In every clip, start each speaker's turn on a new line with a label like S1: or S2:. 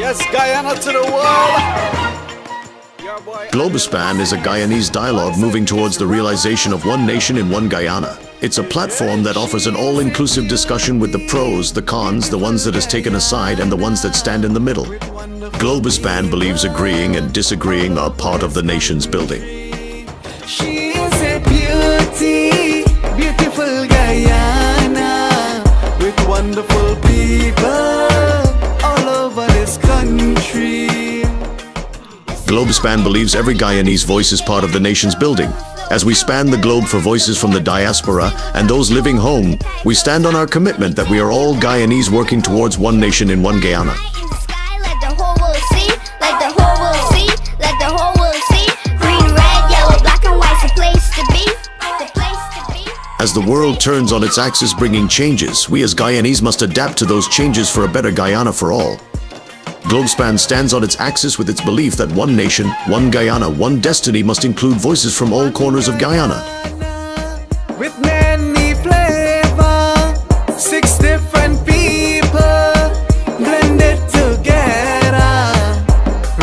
S1: Yes, Guyana to the world.
S2: Globespan is a Guyanese dialogue moving towards the realization of one nation in one Guyana. It's a platform that offers an all-inclusive discussion with the pros, the cons, the ones that is taken aside, and the ones that stand in the middle. Globespan believes agreeing and disagreeing are part of the nation's building.
S1: She is a beauty, beautiful Guyana, with wonderful people all over this country.
S2: Globespan believes every Guyanese voice is part of the nation's building. As we span the globe for voices from the diaspora and those living home, we stand on our commitment that we are all Guyanese working towards one nation in one Guyana. As the world turns on its axis bringing changes, we as Guyanese must adapt to those changes for a better Guyana for all. Globespan stands on its axis with its belief that one nation, one Guyana, one destiny must include voices from all corners of Guyana.
S1: With many flavor, 6 different people blended together.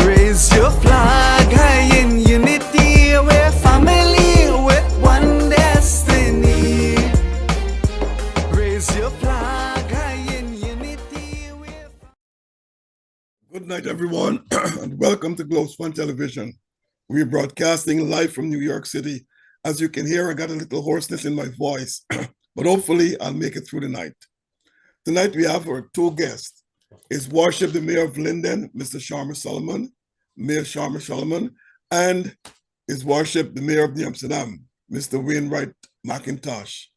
S1: Raise your flag high in unity, we're family with one destiny. Raise your flag high in unity.
S3: Good night, everyone, and welcome to Globespan Television. We're broadcasting live from New York City. As you can hear, I got a little hoarseness in my voice, but hopefully I'll make it through the night. Tonight we have our 2 guests. His Worship the Mayor of Linden, Mr. Sharma Solomon, Mayor Sharma Solomon, and His Worship the Mayor of Amsterdam, Mr. Wainwright McIntosh.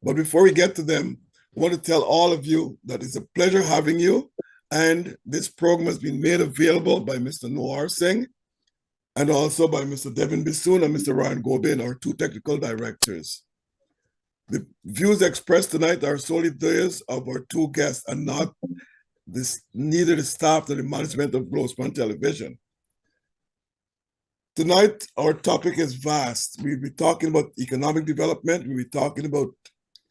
S3: But before we get to them, I want to tell all of you that it's a pleasure having you. And this program has been made available by Mr. Noor Singh and also by Mr. Devin Bissoon and Mr. Ryan Gobin, our 2 technical directors. The views expressed tonight are solely those of our 2 guests and not neither the staff nor the management of Globespan Television. Tonight, our topic is vast. We'll be talking about economic development. We'll be talking about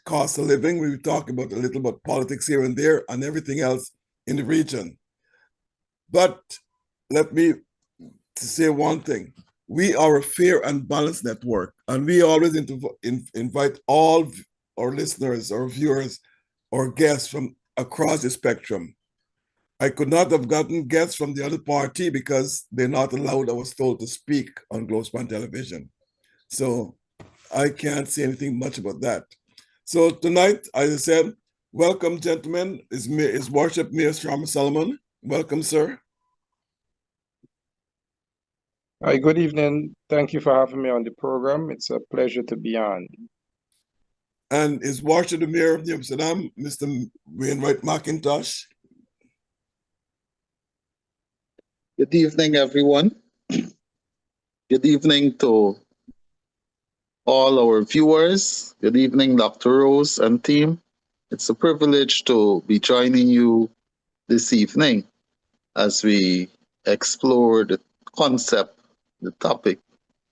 S3: cost of living. We'll be talking about a little about politics here and there and everything else in the region. But let me say one thing. We are a fair and balanced network, and we always invite all our listeners, our viewers, or guests from across the spectrum. I could not have gotten guests from the other party because they're not allowed, I was told, to speak on Globespan Television. So I can't say anything much about that. So tonight, as I said, welcome, gentlemen. His Worship Mayor Sharma Solomon. Welcome, sir.
S4: Hi, good evening. Thank you for having me on the program. It's a pleasure to be on.
S3: And His Worship the Mayor of Amsterdam, Mr. Wainwright McIntosh.
S5: Good evening, everyone. Good evening to all our viewers. Good evening, Dr. Rose and team. It's a privilege to be joining you this evening as we explore the concept, the topic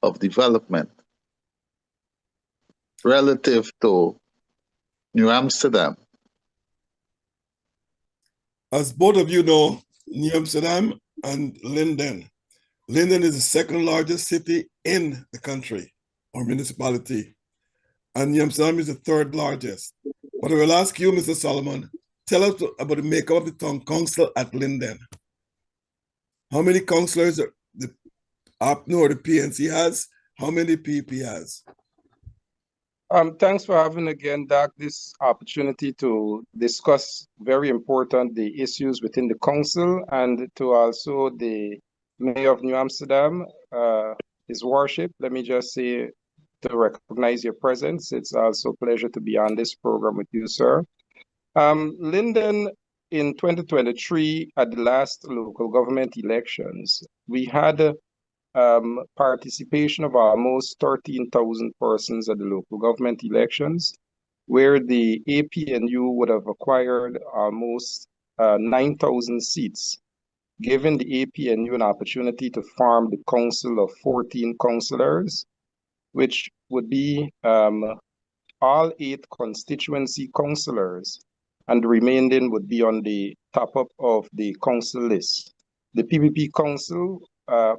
S5: of development relative to New Amsterdam.
S3: As both of you know, New Amsterdam and Linden. Linden is the 2nd largest city in the country, or municipality. And New Amsterdam is the 3rd largest. But I will ask you, Mr. Solomon, tell us about the makeup of the town council at Linden. How many councillors the PNC has? How many PP has?
S4: Thanks for having again, Doc, this opportunity to discuss very important the issues within the council and to also the Mayor of New Amsterdam, His Worship. Let me just say to recognize your presence. It's also a pleasure to be on this program with you, sir. Linden, in 2023, at the last local government elections, we had participation of almost 13,000 persons at the local government elections, where the APNU would have acquired almost 9,000 seats, giving the APNU an opportunity to form the council of 14 councillors, which would be all 8 constituency councillors, and the remaining would be on the top up of the council list. the PPP council,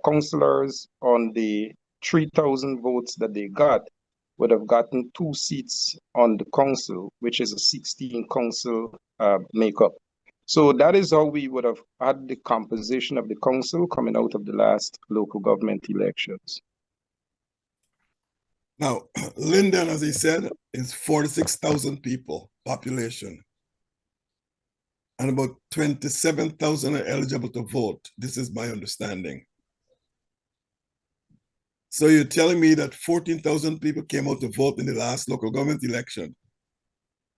S4: councillors on the 3,000 votes that they got would have gotten 2 seats on the council, which is a 16 council makeup. So that is how we would have had the composition of the council coming out of the last local government elections.
S3: Now, Linden, as he said, is 46,000 people population, and about 27,000 are eligible to vote. This is my understanding. So you're telling me that 14,000 people came out to vote in the last local government election?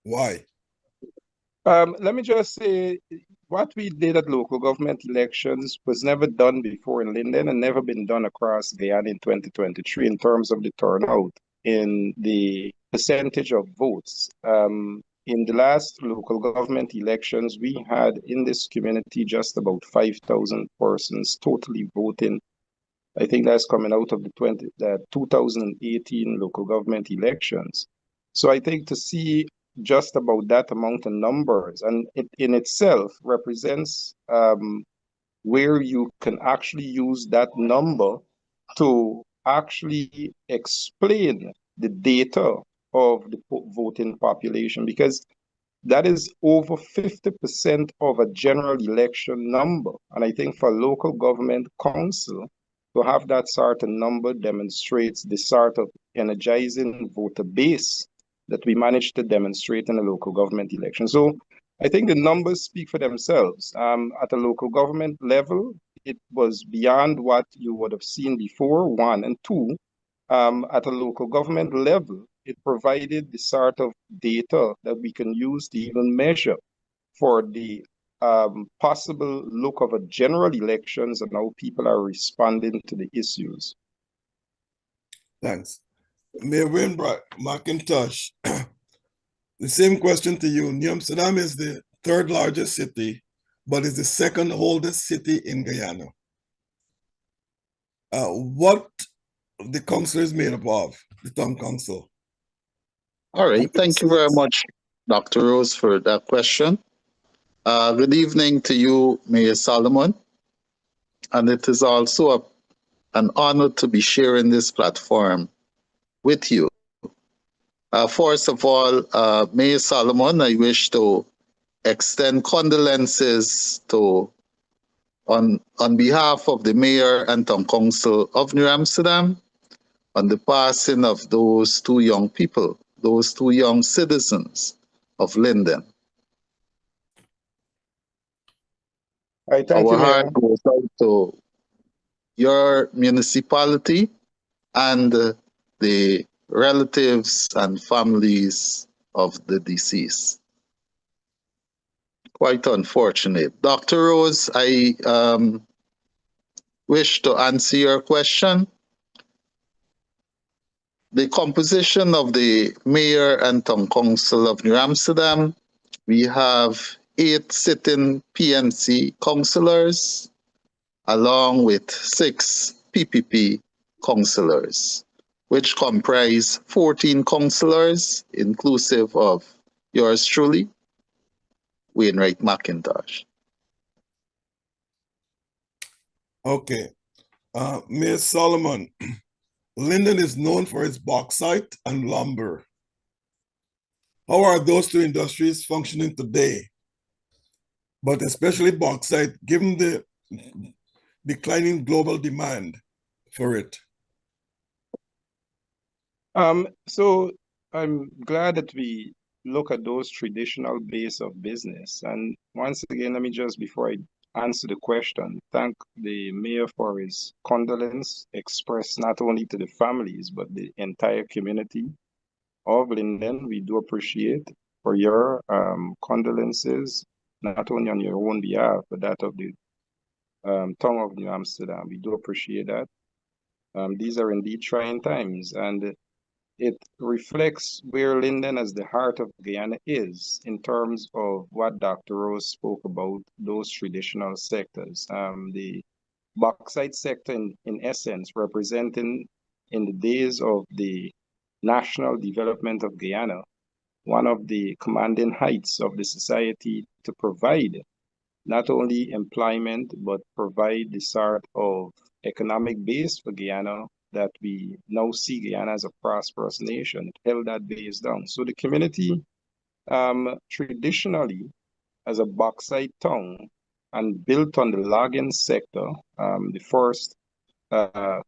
S3: Why?
S4: Let me just say, what we did at local government elections was never done before in Linden and never been done across Guyana in 2023 in terms of the turnout in the percentage of votes. In the last local government elections, we had in this community just about 5,000 persons totally voting. I think that's coming out of the 2018 local government elections. So I think to see just about that amount of numbers, and it in itself represents where you can actually use that number to actually explain the data of the voting population, because that is over 50% of a general election number. And I think for local government council, to have that sort of number demonstrates the sort of energizing voter base that we managed to demonstrate in a local government election. So I think the numbers speak for themselves. At a local government level, it was beyond what you would have seen before, one. And two, at a local government level, it provided the sort of data that we can use to even measure for the possible look of a general elections and how people are responding to the issues.
S3: Thanks. Mayor Wainwright, McIntosh, the same question to you. New Amsterdam is the 3rd largest city, but is the 2nd oldest city in Guyana. What the council is made up of, the town council?
S5: All right. Thank you very much, Dr. Rose, for that question. Good evening to you, Mayor Solomon. And it is also an honor to be sharing this platform with you. First of all, Mayor Solomon, I wish to extend condolences on behalf of the Mayor and Town Council of New Amsterdam on the passing of those 2 young people, those 2 young citizens of Linden.
S4: All right, thank
S5: Our
S4: you, Mayor.
S5: heart goes out to your municipality and the relatives and families of the deceased. Quite unfortunate. Dr. Rose, I wish to answer your question. The composition of the Mayor and Town Council of New Amsterdam, we have 8 sitting PNC councillors, along with 6 PPP councillors, which comprise 14 councillors, inclusive of yours truly, Wainwright McIntosh.
S3: Okay. Mayor Solomon, Linden is known for its bauxite and lumber. How are those 2 industries functioning today? But especially bauxite, given the declining global demand for it.
S4: So I'm glad that we look at those traditional base of business. And once again, let me just, before I answer the question, thank the mayor for his condolence expressed not only to the families, but the entire community of Linden. We do appreciate for your condolences, not only on your own behalf, but that of the town of New Amsterdam. We do appreciate that. These are indeed trying times, and it reflects where Linden as the heart of Guyana is in terms of what Dr. Rose spoke about, those traditional sectors. The bauxite sector, in essence, representing in the days of the national development of Guyana, one of the commanding heights of the society to provide not only employment, but provide the sort of economic base for Guyana that we now see Guyana as a prosperous nation. It held that base down. So the community traditionally as a bauxite town and built on the logging sector, the first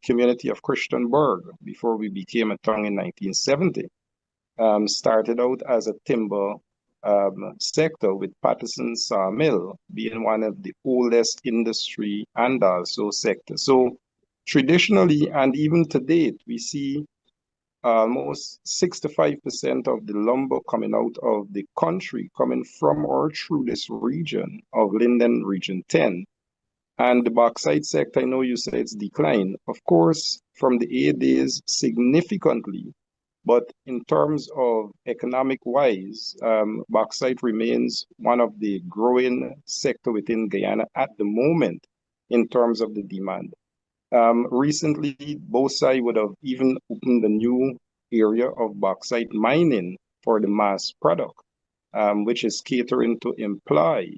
S4: community of Christiansburg before we became a town in 1970, started out as a timber sector, with Patterson Sawmill being one of the oldest industry and also sector. So traditionally and even to date, we see almost 65% of the lumber coming out of the country coming from or through this region of Linden Region 10. And the bauxite sector, I know you said it's declined. Of course, from the A days significantly, but in terms of economic wise, bauxite remains one of the growing sector within Guyana at the moment in terms of the demand. Recently, Bosai would have even opened a new area of bauxite mining for the mass product, which is catering to employ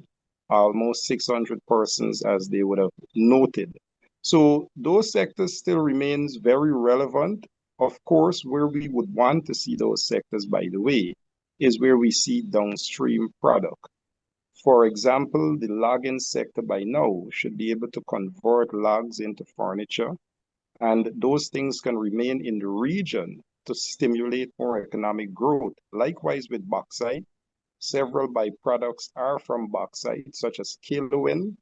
S4: almost 600 persons, as they would have noted. So those sectors still remains very relevant. Of course, where we would want to see those sectors, by the way, is where we see downstream product. For example, the logging sector by now should be able to convert logs into furniture, and those things can remain in the region to stimulate more economic growth. Likewise with bauxite, several byproducts are from bauxite, such as kaolin.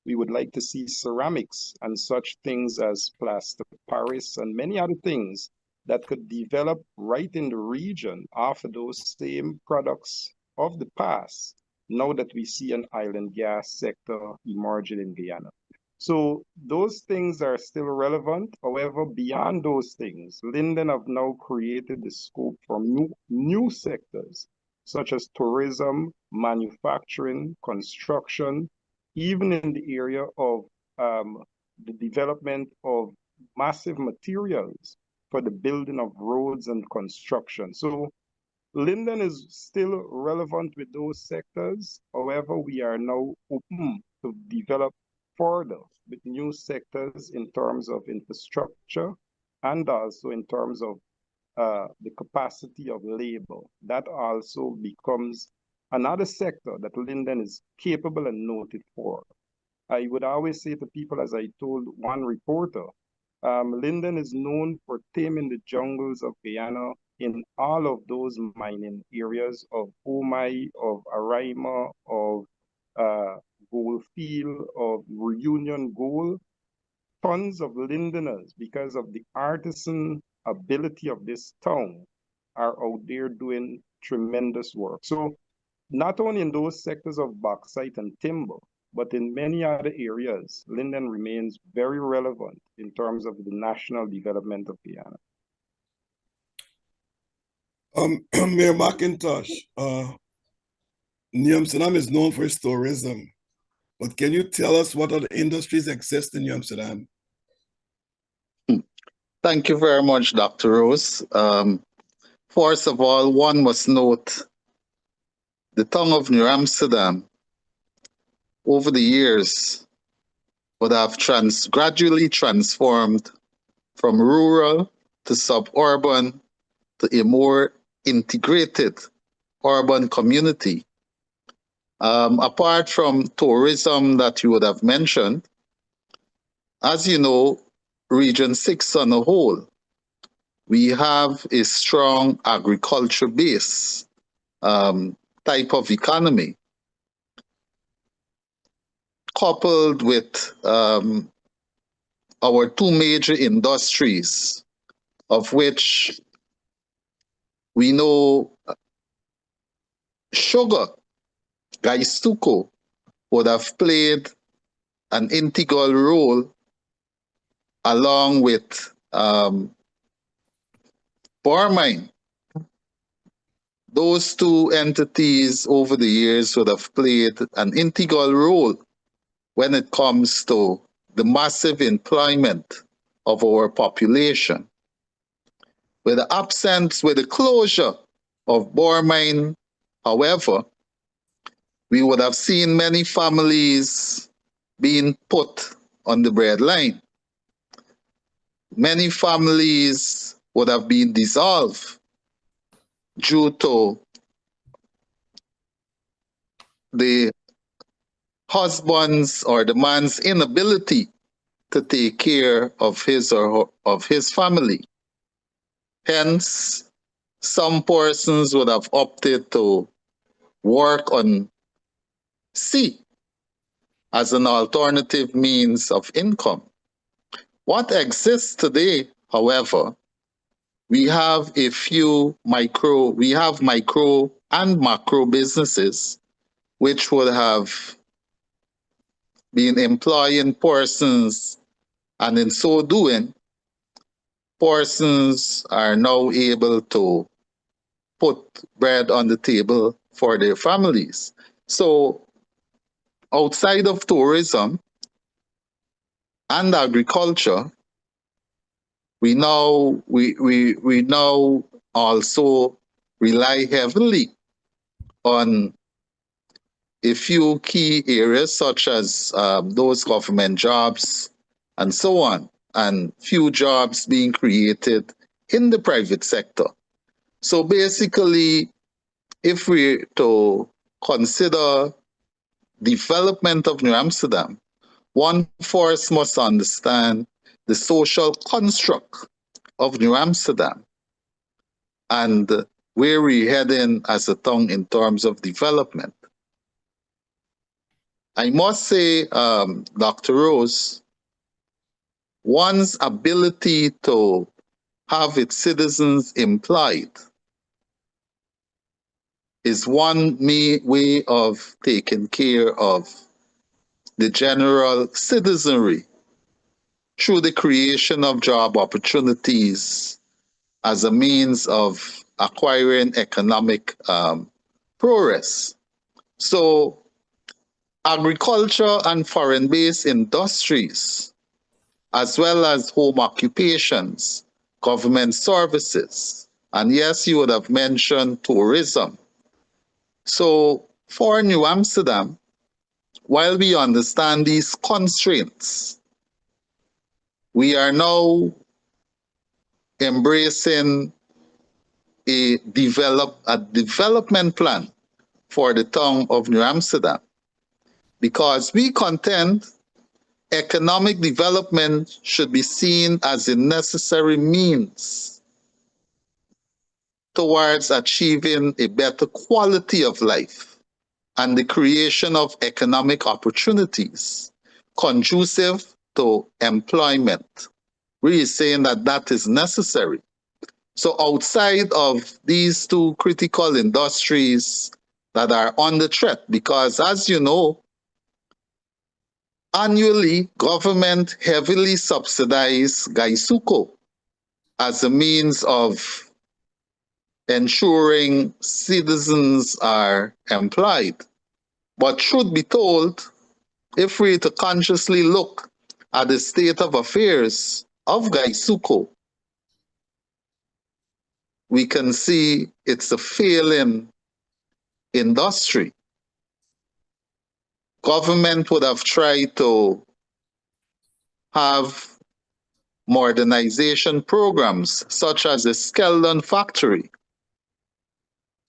S4: We would like to see ceramics and such things as plaster Paris and many other things that could develop right in the region off of those same products of the past, now that we see an island gas sector emerging in Guyana. So those things are still relevant. However, beyond those things, Linden have now created the scope for new sectors, such as tourism, manufacturing, construction, even in the area of the development of massive materials for the building of roads and construction. So Linden is still relevant with those sectors. However, we are now open to develop further with new sectors in terms of infrastructure and also in terms of the capacity of labor. That also becomes another sector that Linden is capable and noted for. I would always say to people, as I told one reporter, Linden is known for taming the jungles of Guyana in all of those mining areas of Omai, of Araima, of Goldfield, of Reunion Gold. Tons of Lindeners, because of the artisan ability of this town, are out there doing tremendous work. So not only in those sectors of bauxite and timber, but in many other areas, Linden remains very relevant in terms of the national development of Guyana.
S3: Mayor McIntosh, New Amsterdam is known for its tourism, but can you tell us what other industries exist in New Amsterdam?
S5: Thank you very much, Dr. Rose. First of all, one must note the town of New Amsterdam over the years would have gradually transformed from rural to suburban to a more integrated urban community. Apart from tourism that you would have mentioned, as you know, Region 6 on a whole, we have a strong agriculture base type of economy, coupled with our two major industries, of which we know sugar, Gaisuko, would have played an integral role along with Barmine. Those two entities over the years would have played an integral role when it comes to the massive employment of our population. With the closure of Barmine, however, we would have seen many families being put on the breadline. Many families would have been dissolved due to the husband's or the man's inability to take care of his or of his family. Hence, some persons would have opted to work on sea as an alternative means of income. What exists today, however, we have micro and macro businesses which would have been employing persons, and in so doing, persons are now able to put bread on the table for their families. So outside of tourism and agriculture, we now also rely heavily on a few key areas such as those government jobs and so on, and few jobs being created in the private sector. So basically, if we to consider development of New Amsterdam, one first must understand the social construct of New Amsterdam and where we're heading as a town in terms of development. I must say, Dr. Rose, one's ability to have its citizens employed is one way of taking care of the general citizenry through the creation of job opportunities as a means of acquiring economic progress. So agriculture and foreign-based industries, as well as home occupations, government services, and yes, you would have mentioned tourism. So for New Amsterdam, while we understand these constraints, we are now embracing a development plan for the town of New Amsterdam, because we contend economic development should be seen as a necessary means towards achieving a better quality of life and the creation of economic opportunities conducive to employment. We're saying that that is necessary. So outside of these two critical industries that are under threat, because as you know, annually, government heavily subsidize Gaisuko as a means of ensuring citizens are employed. But truth be told, if we to consciously look at the state of affairs of Gaisuko, we can see it's a failing industry. Government would have tried to have modernization programs such as the Skeldon factory.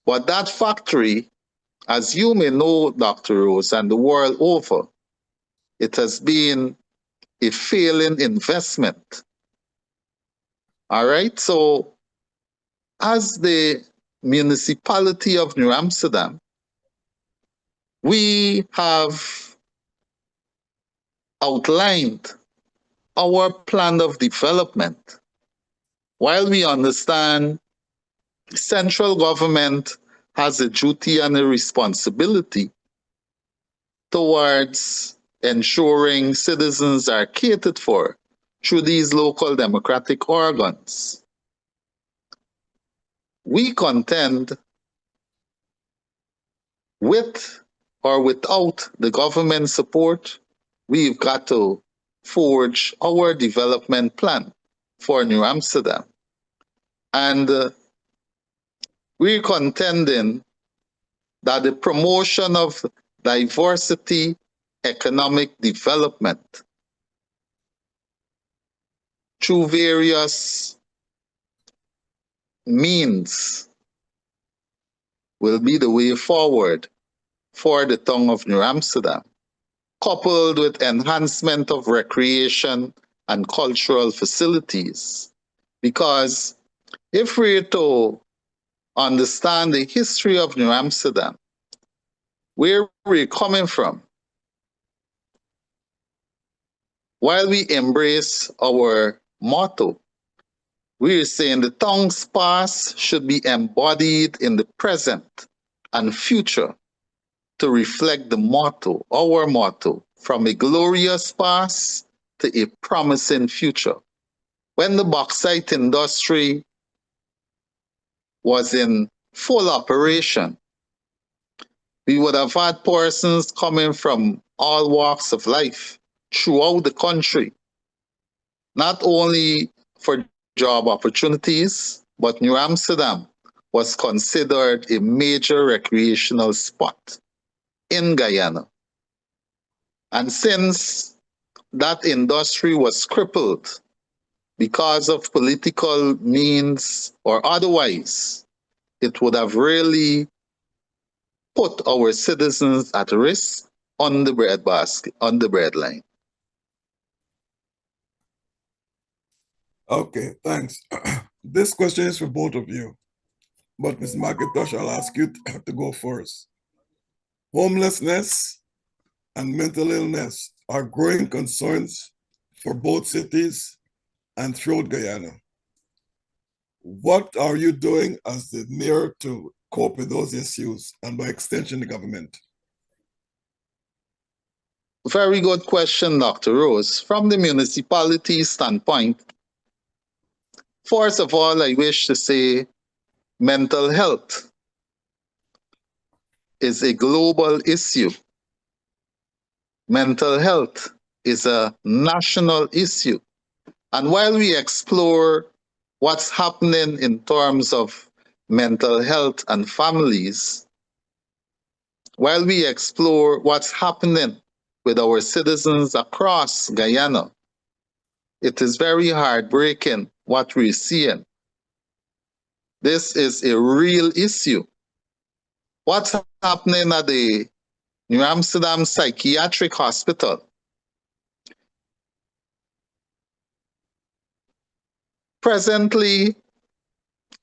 S5: But that factory, as you may know, Dr. Rose, and the world over, it has been a failing investment. All right, so as the municipality of New Amsterdam, we have outlined our plan of development. While we understand central government has a duty and a responsibility towards ensuring citizens are catered for through these local democratic organs, we contend with or without the government support, we've got to forge our development plan for New Amsterdam. And we're contending that the promotion of diversity, economic development through various means will be the way forward for the tongue of New Amsterdam, coupled with enhancement of recreation and cultural facilities. Because if we're to understand the history of New Amsterdam, where we're coming from, while we embrace our motto, we're saying the tongue's past should be embodied in the present and future to reflect the motto, our motto, from a glorious past to a promising future. When the bauxite industry was in full operation, we would have had persons coming from all walks of life throughout the country, not only for job opportunities, but New Amsterdam was considered a major recreational spot in Guyana. And since that industry was crippled because of political means or otherwise, it would have really put our citizens at risk on the bread basket, on the bread line.
S3: Okay, thanks. This question is for both of you, but Ms. McIntosh, I'll ask you to go first. Homelessness and mental illness are growing concerns for both cities and throughout Guyana. What are you doing as the mayor to cope with those issues and by extension the government?
S5: Very good question, Dr. Rose. From the municipality standpoint, first of all, I wish to say mental health is a global issue. Mental health is a national issue. And while we explore what's happening in terms of mental health and families, while we explore what's happening with our citizens across Guyana, it is very heartbreaking what we're seeing. This is a real issue. What's happening at the New Amsterdam Psychiatric Hospital? Presently,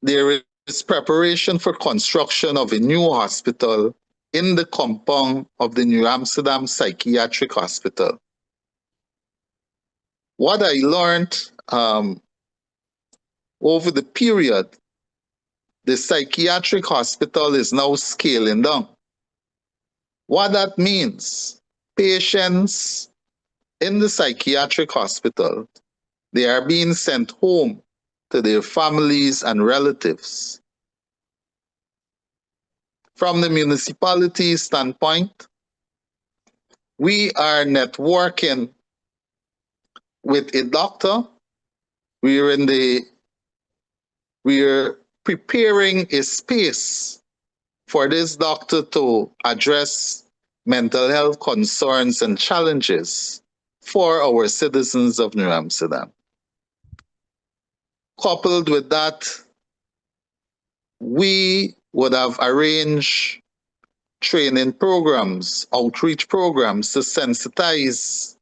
S5: there is preparation for construction of a new hospital in the compound of the New Amsterdam Psychiatric Hospital. What I learned over the period, the psychiatric hospital is now scaling down. What that means, patients in the psychiatric hospital, they are being sent home to their families and relatives. From the municipality standpoint, we are networking with a doctor. We're preparing a space for this doctor to address mental health concerns and challenges for our citizens of New Amsterdam. Coupled with that, we would have arranged training programs, outreach programs to sensitize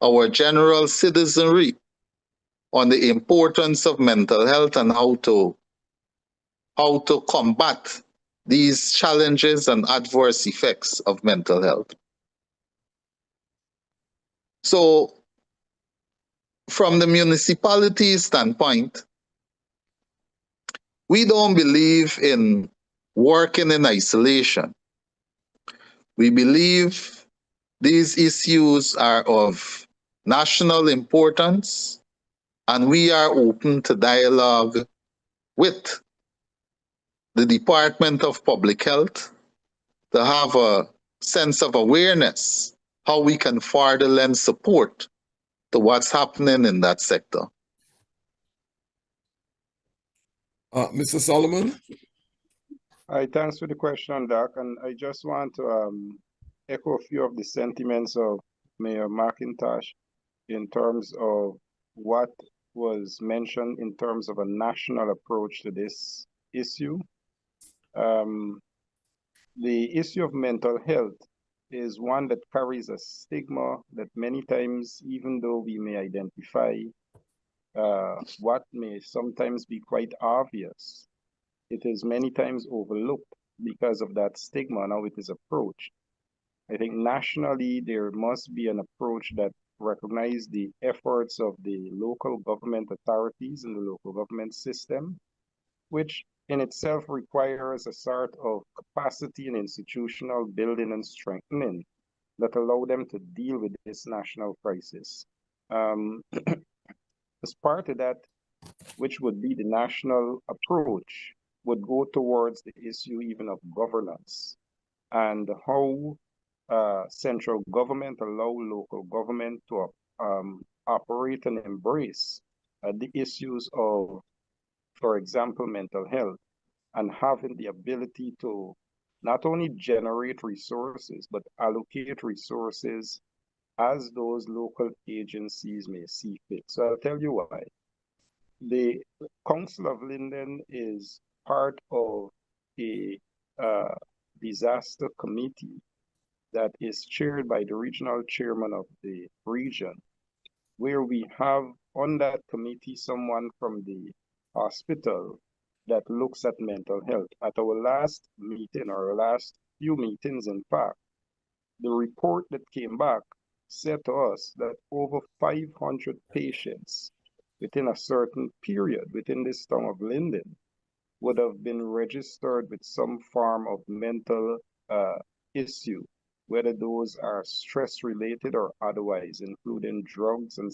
S5: our general citizenry on the importance of mental health and how to combat these challenges and adverse effects of mental health. So from the municipality standpoint, we don't believe in working in isolation. We believe these issues are of national importance, and we are open to dialogue with the Department of Public Health to have a sense of awareness how we can further lend support to what's happening in that sector.
S3: Mr. Solomon?
S4: Hi, thanks for the question, Doc. And I just want to echo a few of the sentiments of Mayor McIntosh in terms of what was mentioned in terms of a national approach to this issue. The issue of mental health is one that carries a stigma that many times, even though we may identify what may sometimes be quite obvious, it is many times overlooked because of that stigma and how it is approached. I think nationally there must be an approach that recognizes the efforts of the local government authorities and the local government system, which in itself requires a sort of capacity and institutional building and strengthening that allow them to deal with this national crisis. As part of that, which would be the national approach, would go towards the issue even of governance and how central government allow local government to operate and embrace the issues of, for example, mental health, and having the ability to not only generate resources, but allocate resources as those local agencies may see fit. So I'll tell you why. The Council of Linden is part of a disaster committee that is chaired by the regional chairman of the region, where we have on that committee someone from the hospital that looks at mental health. At our last meeting, or our last few meetings, in fact, the report that came back said to us that over 500 patients within a certain period within this town of Linden would have been registered with some form of mental issue, whether those are stress related or otherwise, including drugs and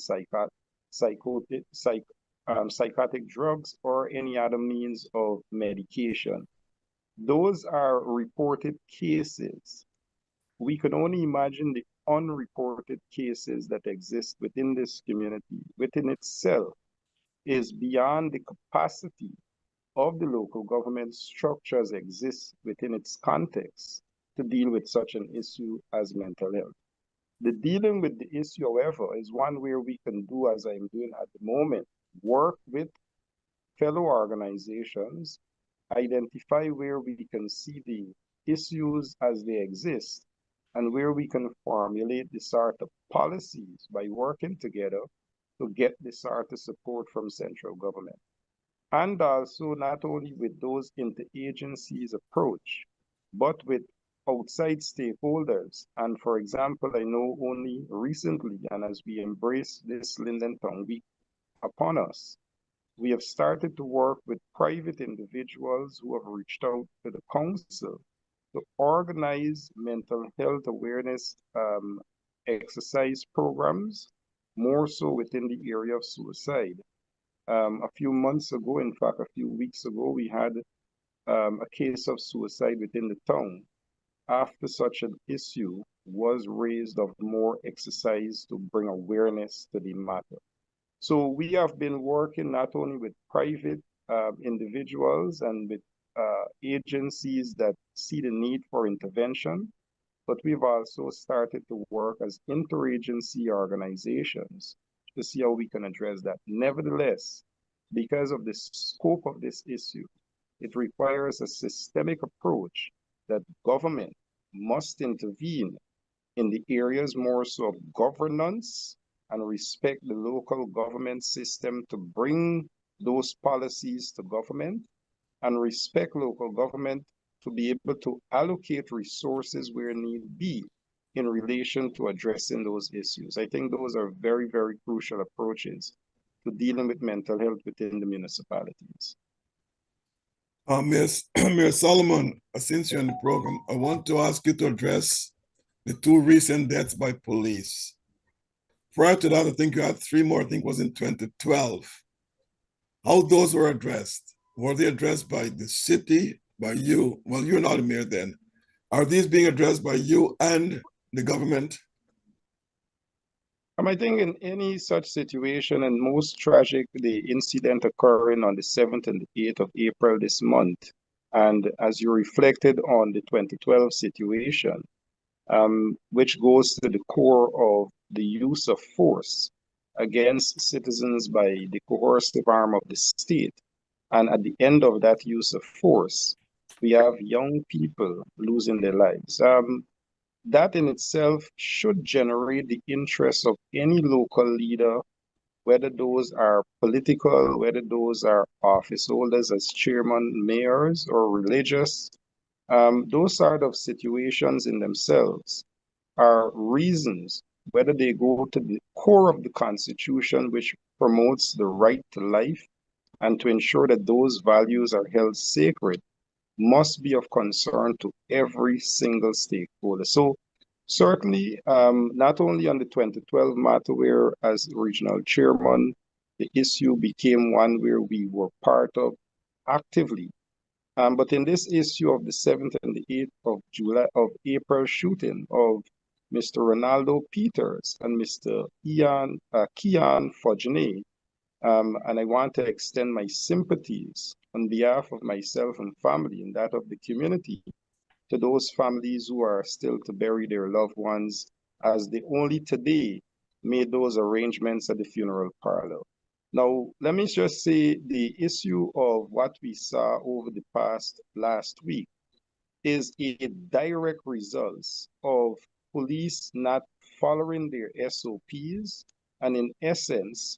S4: psychotic drugs or any other means of medication. Those are reported cases. We can only imagine the unreported cases that exist within this community, within itself, is beyond the capacity of the local government structures exist within its context to deal with such an issue as mental health. The dealing with the issue, however, is one where we can do, as I'm doing at the moment, work with fellow organizations, identify where we can see the issues as they exist, and where we can formulate the sort of policies by working together to get the sort of support from central government. And also not only with those interagencies approach, but with outside stakeholders. And for example, I know only recently, and as we embrace this Linden Town Week upon us, we have started to work with private individuals who have reached out to the council to organize mental health awareness exercise programs, more so within the area of suicide. A few months ago, in fact, a few weeks ago, we had a case of suicide within the town after such an issue was raised of more exercise to bring awareness to the matter. So we have been working not only with private individuals and with agencies that see the need for intervention, but we've also started to work as interagency organizations to see how we can address that. Nevertheless, because of the scope of this issue, it requires a systemic approach that government must intervene in the areas more so of governance and respect the local government system to bring those policies to government, and respect local government to be able to allocate resources where need be in relation to addressing those issues. I think those are very, very crucial approaches to dealing with mental health within the municipalities.
S3: Mayor Solomon, since you're in the program, I want to ask you to address the two recent deaths by police. Prior to that, I think you had three more, I think it was in 2012. How those were addressed? Were they addressed by the city, by you? Well, you're not a mayor then. Are these being addressed by you and the government?
S4: I think in any such situation, and most tragic, the incident occurring on the 7th and the 8th of April this month, and as you reflected on the 2012 situation, which goes to the core of the use of force against citizens by the coercive arm of the state. And at the end of that use of force, we have young people losing their lives. That in itself should generate the interest of any local leader, whether those are political, whether those are office holders as chairman, mayors, or religious. Those sort of situations in themselves are reasons, whether they go to the core of the Constitution, which promotes the right to life, and to ensure that those values are held sacred, must be of concern to every single stakeholder. So certainly, not only on the 2012 matter where as regional chairman, the issue became one where we were part of actively. But in this issue of the 7th and the 8th of April shooting of Mr. Ronaldo Peters and Mr. Kian Fojane, and I want to extend my sympathies on behalf of myself and family and that of the community to those families who are still to bury their loved ones, as they only today made those arrangements at the funeral parlor. Now, let me just say the issue of what we saw over the past last week is a direct result of police not following their SOPs and in essence,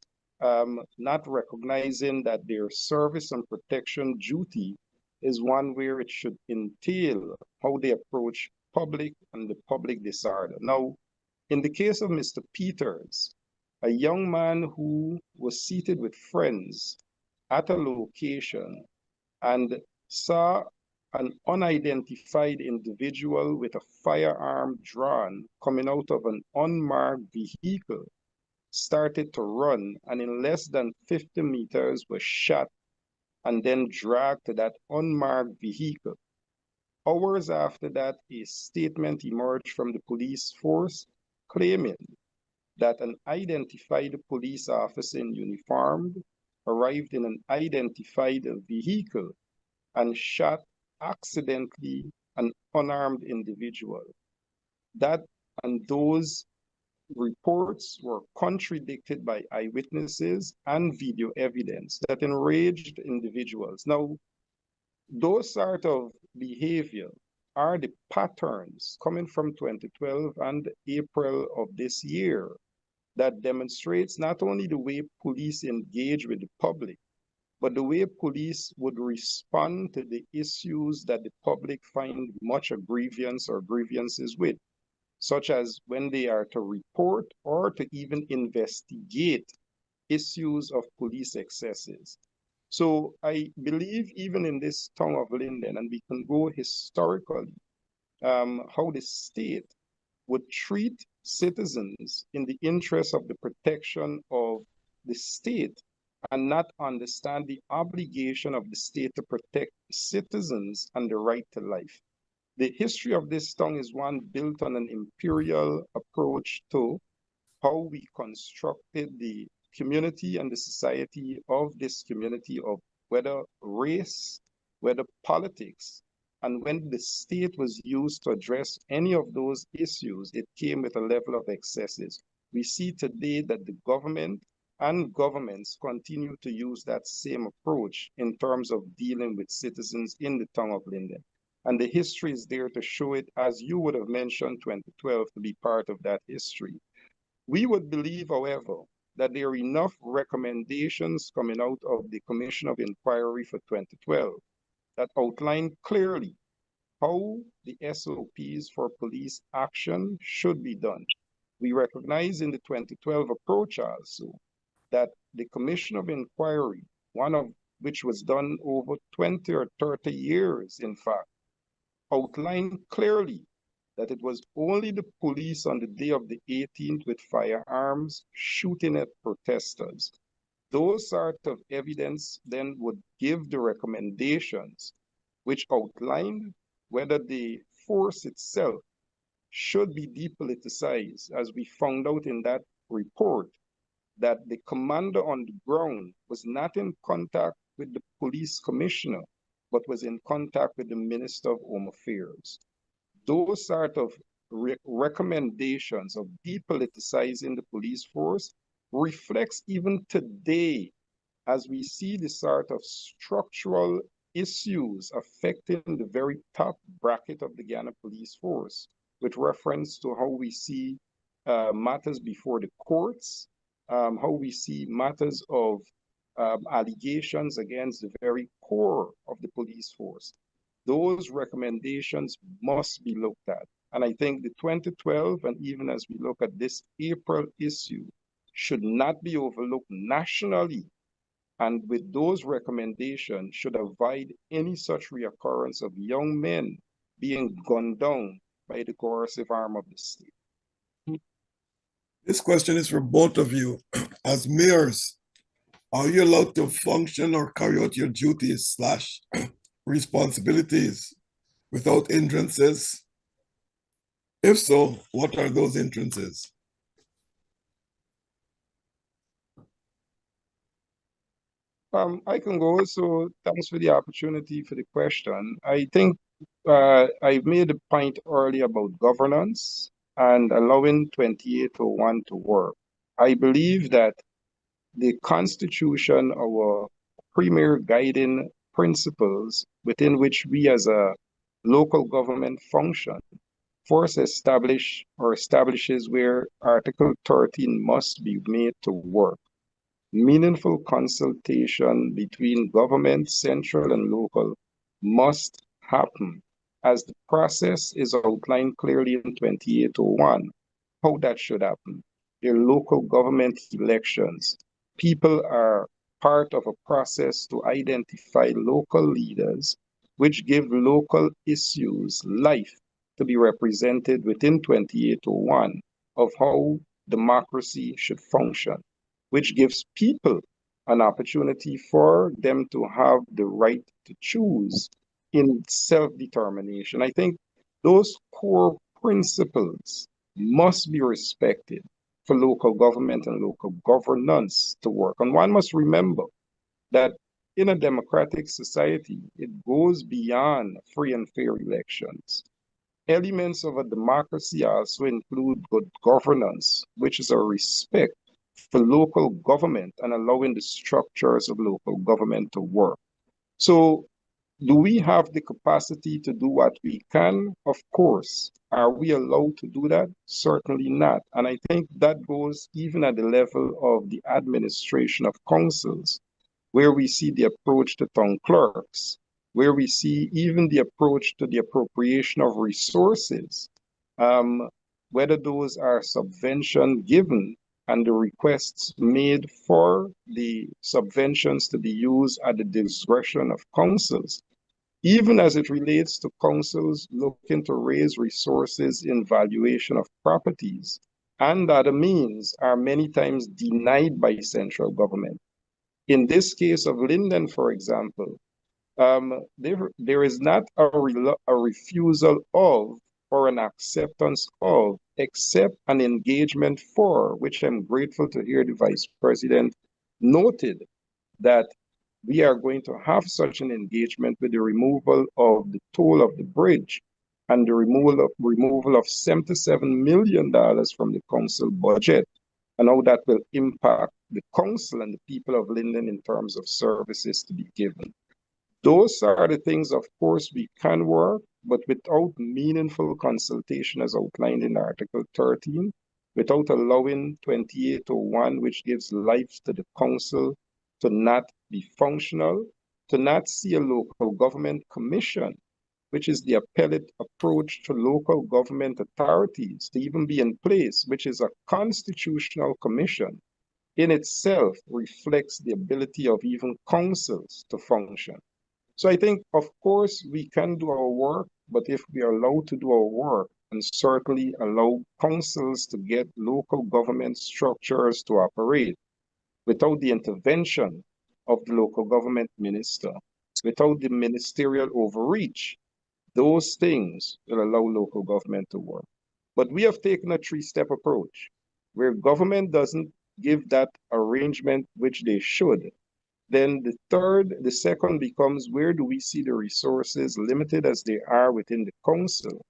S4: not recognizing that their service and protection duty is one where it should entail how they approach public and the public disorder. Now, in the case of Mr. Peters, a young man who was seated with friends at a location and saw an unidentified individual with a firearm drawn coming out of an unmarked vehicle, started to run, and in less than 50 meters was shot and then dragged to that unmarked vehicle. Hours after that, a statement emerged from the police force claiming that an identified police officer in uniform arrived in an identified vehicle and shot accidentally an unarmed individual. That and those reports were contradicted by eyewitnesses and video evidence that enraged individuals. Now, those sort of behavior are the patterns coming from 2012 and April of this year that demonstrates not only the way police engage with the public, but the way police would respond to the issues that the public find much of grievance or grievances with, such as when they are to report or to even investigate issues of police excesses. So I believe even in this town of Linden, and we can go historically, how the state would treat citizens in the interest of the protection of the state and not understand the obligation of the state to protect citizens and the right to life. The history of this tongue is one built on an imperial approach to how we constructed the community and the society of this community, of whether race, whether politics. And when the state was used to address any of those issues, it came with a level of excesses. We see today that the government and governments continue to use that same approach in terms of dealing with citizens in the town of Linden. And the history is there to show it, as you would have mentioned 2012 to be part of that history. We would believe, however, that there are enough recommendations coming out of the Commission of Inquiry for 2012 that outline clearly how the SOPs for police action should be done. We recognize in the 2012 approach also that the Commission of Inquiry, one of which was done over 20 or 30 years, in fact, outlined clearly that it was only the police on the day of the 18th with firearms shooting at protesters. Those sort of evidence then would give the recommendations which outlined whether the force itself should be depoliticized, as we found out in that report, that the commander on the ground was not in contact with the police commissioner, but was in contact with the Minister of Home Affairs. Those sort of recommendations of depoliticizing the police force reflects even today, as we see the sort of structural issues affecting the very top bracket of the Ghana police force, with reference to how we see matters before the courts, how we see matters of allegations against the very core of the police force. Those recommendations must be looked at. And I think the 2012, and even as we look at this April issue, should not be overlooked nationally, and with those recommendations should avoid any such reoccurrence of young men being gunned down by the coercive arm of the state.
S3: This question is for both of you. As mayors, are you allowed to function or carry out your duties / responsibilities without hindrances? If so, what are those hindrances?
S4: I can go. So thanks for the opportunity for the question. I think I made a point earlier about governance and allowing 2801 to work. I believe that the Constitution, our premier guiding principles within which we as a local government function, first establishes where Article 13 must be made to work. Meaningful consultation between government, central and local, must happen, as the process is outlined clearly in 2801, how that should happen. Their local government elections. People are part of a process to identify local leaders, which give local issues life to be represented within 2801 of how democracy should function, which gives people an opportunity for them to have the right to choose in self-determination. I think those core principles must be respected for local government and local governance to work. And one must remember that in a democratic society, it goes beyond free and fair elections. Elements of a democracy also include good governance, which is a respect for local government and allowing the structures of local government to work. So, do we have the capacity to do what we can? Of course. Are we allowed to do that? Certainly not. And I think that goes even at the level of the administration of councils, where we see the approach to town clerks, where we see even the approach to the appropriation of resources, whether those are subvention given and the requests made for the subventions to be used at the discretion of councils, even as it relates to councils looking to raise resources in valuation of properties, and other means are many times denied by central government. In this case of Linden, for example, there is not a refusal of or an acceptance of, except an engagement for, which I'm grateful to hear the Vice President noted that we are going to have such an engagement with the removal of the toll of the bridge and the removal of $77 million from the council budget, and how that will impact the council and the people of Linden in terms of services to be given. Those are the things, of course, we can work, but without meaningful consultation as outlined in Article 13, without allowing 2801, which gives life to the council, to not be functional, to not see a local government commission, which is the appellate approach to local government authorities to even be in place, which is a constitutional commission, in itself reflects the ability of even councils to function. So I think, of course, we can do our work, but if we are allowed to do our work and certainly allow councils to get local government structures to operate without the intervention of the local government minister, without the ministerial overreach, those things will allow local government to work. But we have taken a three-step approach where government doesn't give that arrangement which they should. Then the second becomes, where do we see the resources limited as they are within the council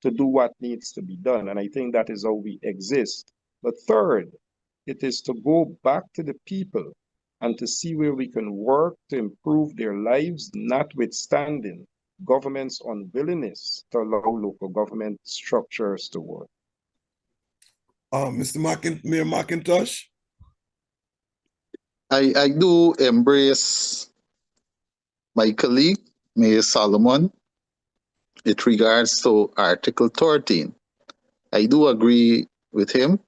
S4: to do what needs to be done. And I think that is how we exist. But third, it is to go back to the people and to see where we can work to improve their lives, notwithstanding government's unwillingness to allow local government structures to work.
S3: Mayor McIntosh?
S5: I do embrace my colleague, Mayor Solomon, with regards to Article 13. I do agree with him.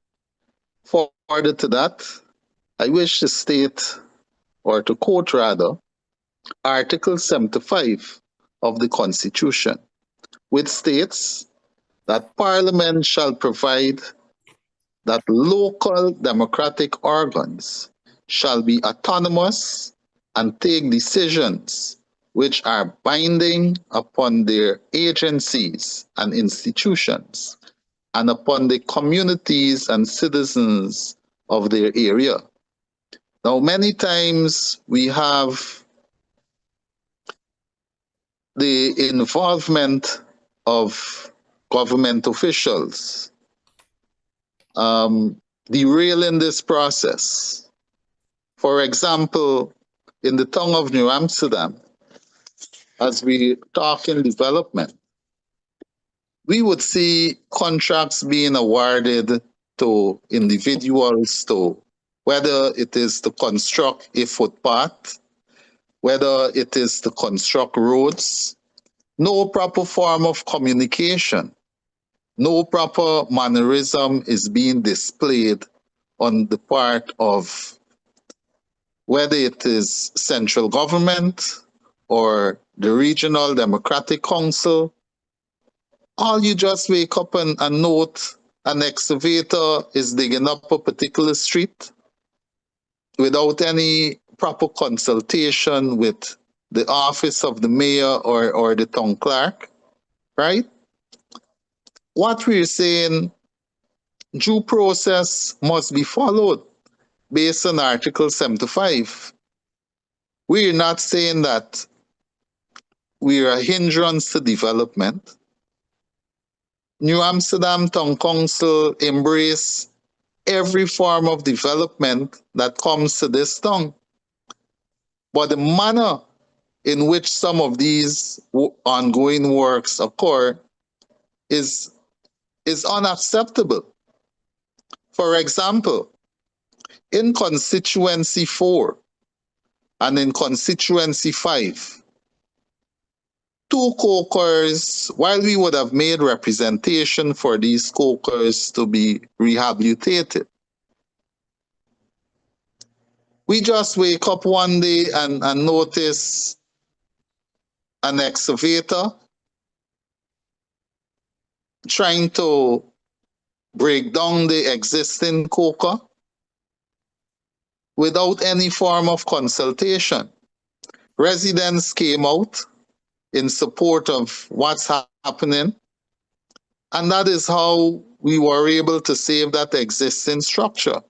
S5: Further to that, I wish to state, or to quote rather, Article 75 of the Constitution, which states that Parliament shall provide that local democratic organs shall be autonomous and take decisions which are binding upon their agencies and institutions and upon the communities and citizens of their area. Now, many times we have the involvement of government officials derailing this process. For example, in the town of New Amsterdam, as we talk in development, we would see contracts being awarded to individuals to whether it is to construct a footpath, whether it is to construct roads, no proper form of communication, no proper mannerism is being displayed on the part of whether it is central government or the regional democratic council. All you just wake up and note an excavator is digging up a particular street without any proper consultation with the office of the mayor or the town clerk, right? What we're saying, due process must be followed based on Article 75. We're not saying that we're a hindrance to development. New Amsterdam Town Council embrace every form of development that comes to this town. But the manner in which some of these ongoing works occur is unacceptable. For example, in constituency 4 and in constituency 5, two cokers, while we would have made representation for these cokers to be rehabilitated, we just wake up one day and notice an excavator trying to break down the existing coker without any form of consultation. Residents came out in support of what's happening, and that is how we were able to save that existing structure.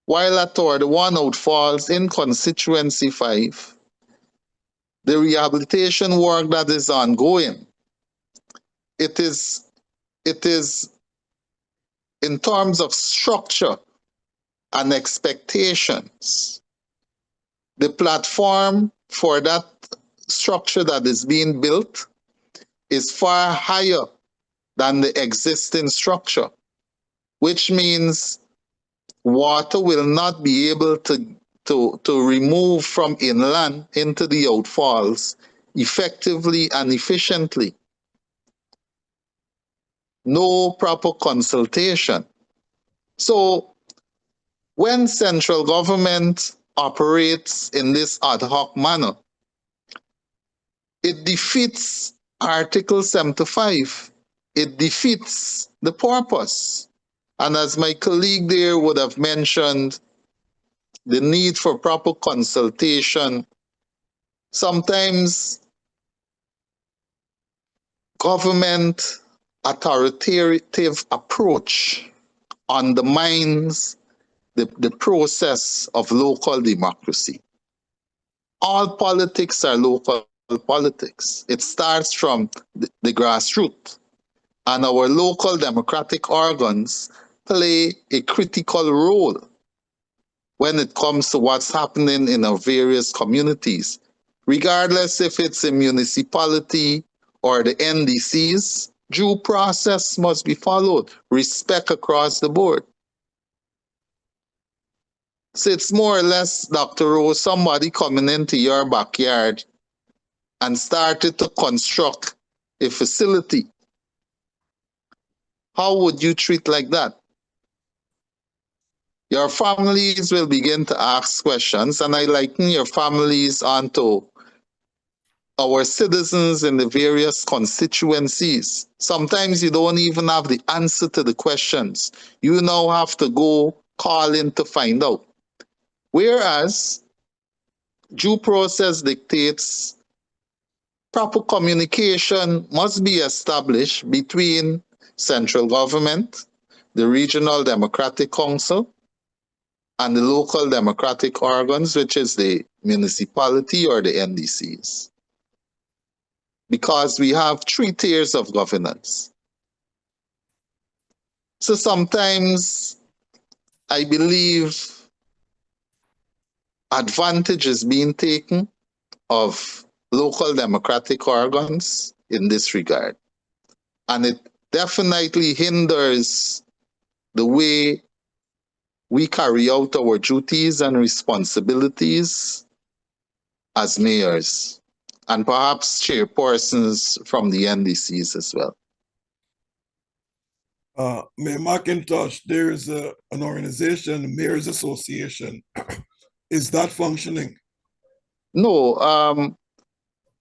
S5: While at the one outfalls in constituency 5, the rehabilitation work that is ongoing, it is in terms of structure and expectations. The platform for that structure that is being built is far higher than the existing structure, which means water will not be able to remove from inland into the outfalls effectively and efficiently. No proper consultation. So when central government operates in this ad hoc manner, it defeats Article 75. It defeats the purpose. And as my colleague there would have mentioned, the need for proper consultation. Sometimes government authoritative approach undermines the process of local democracy. All politics are local politics. It starts from the grassroots. and our local democratic organs play a critical role when it comes to what's happening in our various communities, regardless if it's a municipality or the NDCs. Due process must be followed, respect across the board. So it's more or less, Dr. Rose, somebody coming into your backyard and started to construct a facility. How would you treat like that? Your families will begin to ask questions, and I liken your families onto our citizens in the various constituencies. Sometimes you don't even have the answer to the questions. You now have to go call in to find out. Whereas due process dictates proper communication must be established between central government, the regional democratic council, and the local democratic organs, which is the municipality or the NDCs. Because we have 3 tiers of governance. So sometimes I believe advantage is being taken of local democratic organs in this regard. And it definitely hinders the way we carry out our duties and responsibilities as mayors, and perhaps chairpersons from the NDCs as well.
S3: Mayor McIntosh, there is an organization, Mayors Association. Is that functioning?
S5: No,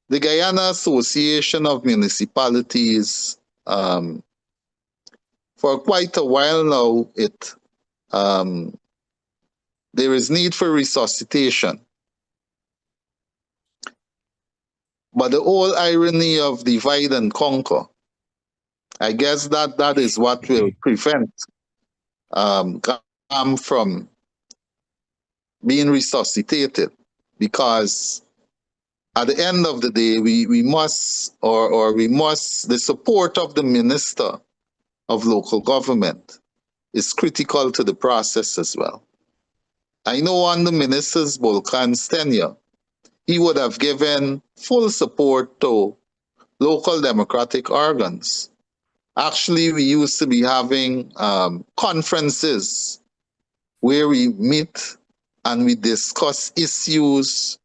S5: the Guyana Association of Municipalities, for quite a while now, there is need for resuscitation. But the whole irony of divide and conquer, I guess that is what will prevent GAM from being resuscitated, because at the end of the day, we must the support of the Minister of Local Government is critical to the process as well. I know on the Minister's Volcan's tenure, he would have given full support to local democratic organs. Actually, we used to be having conferences where we meet and we discuss issues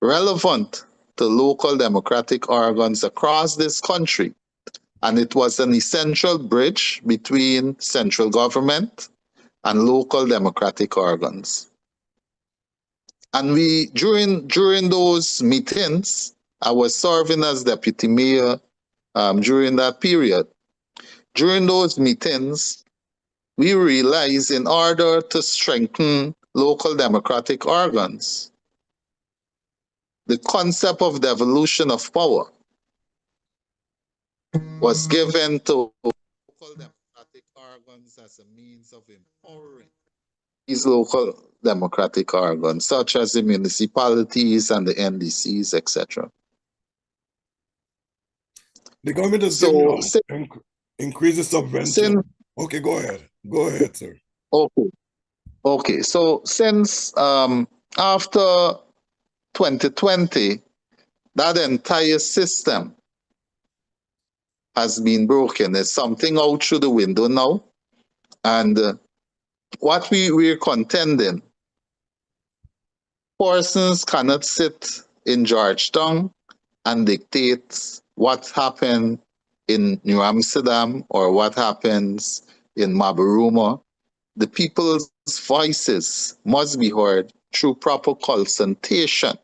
S5: relevant to local democratic organs across this country. And it was an essential bridge between central government and local democratic organs. And we, during those meetings, I was serving as deputy mayor during that period. During those meetings, we realized in order to strengthen local democratic organs, the concept of devolution of power was given to local democratic organs as a means of empowering these local democratic organs, such as the municipalities and the NDCs, etc.
S3: The government has increased the subvention. Okay, go ahead. Go ahead, sir.
S5: Okay. So since after 2020, that entire system has been broken. There's something out through the window now. And what we're contending, persons cannot sit in Georgetown and dictate what happened in New Amsterdam or what happens in Mabaruma. The people's voices must be heard through proper consultation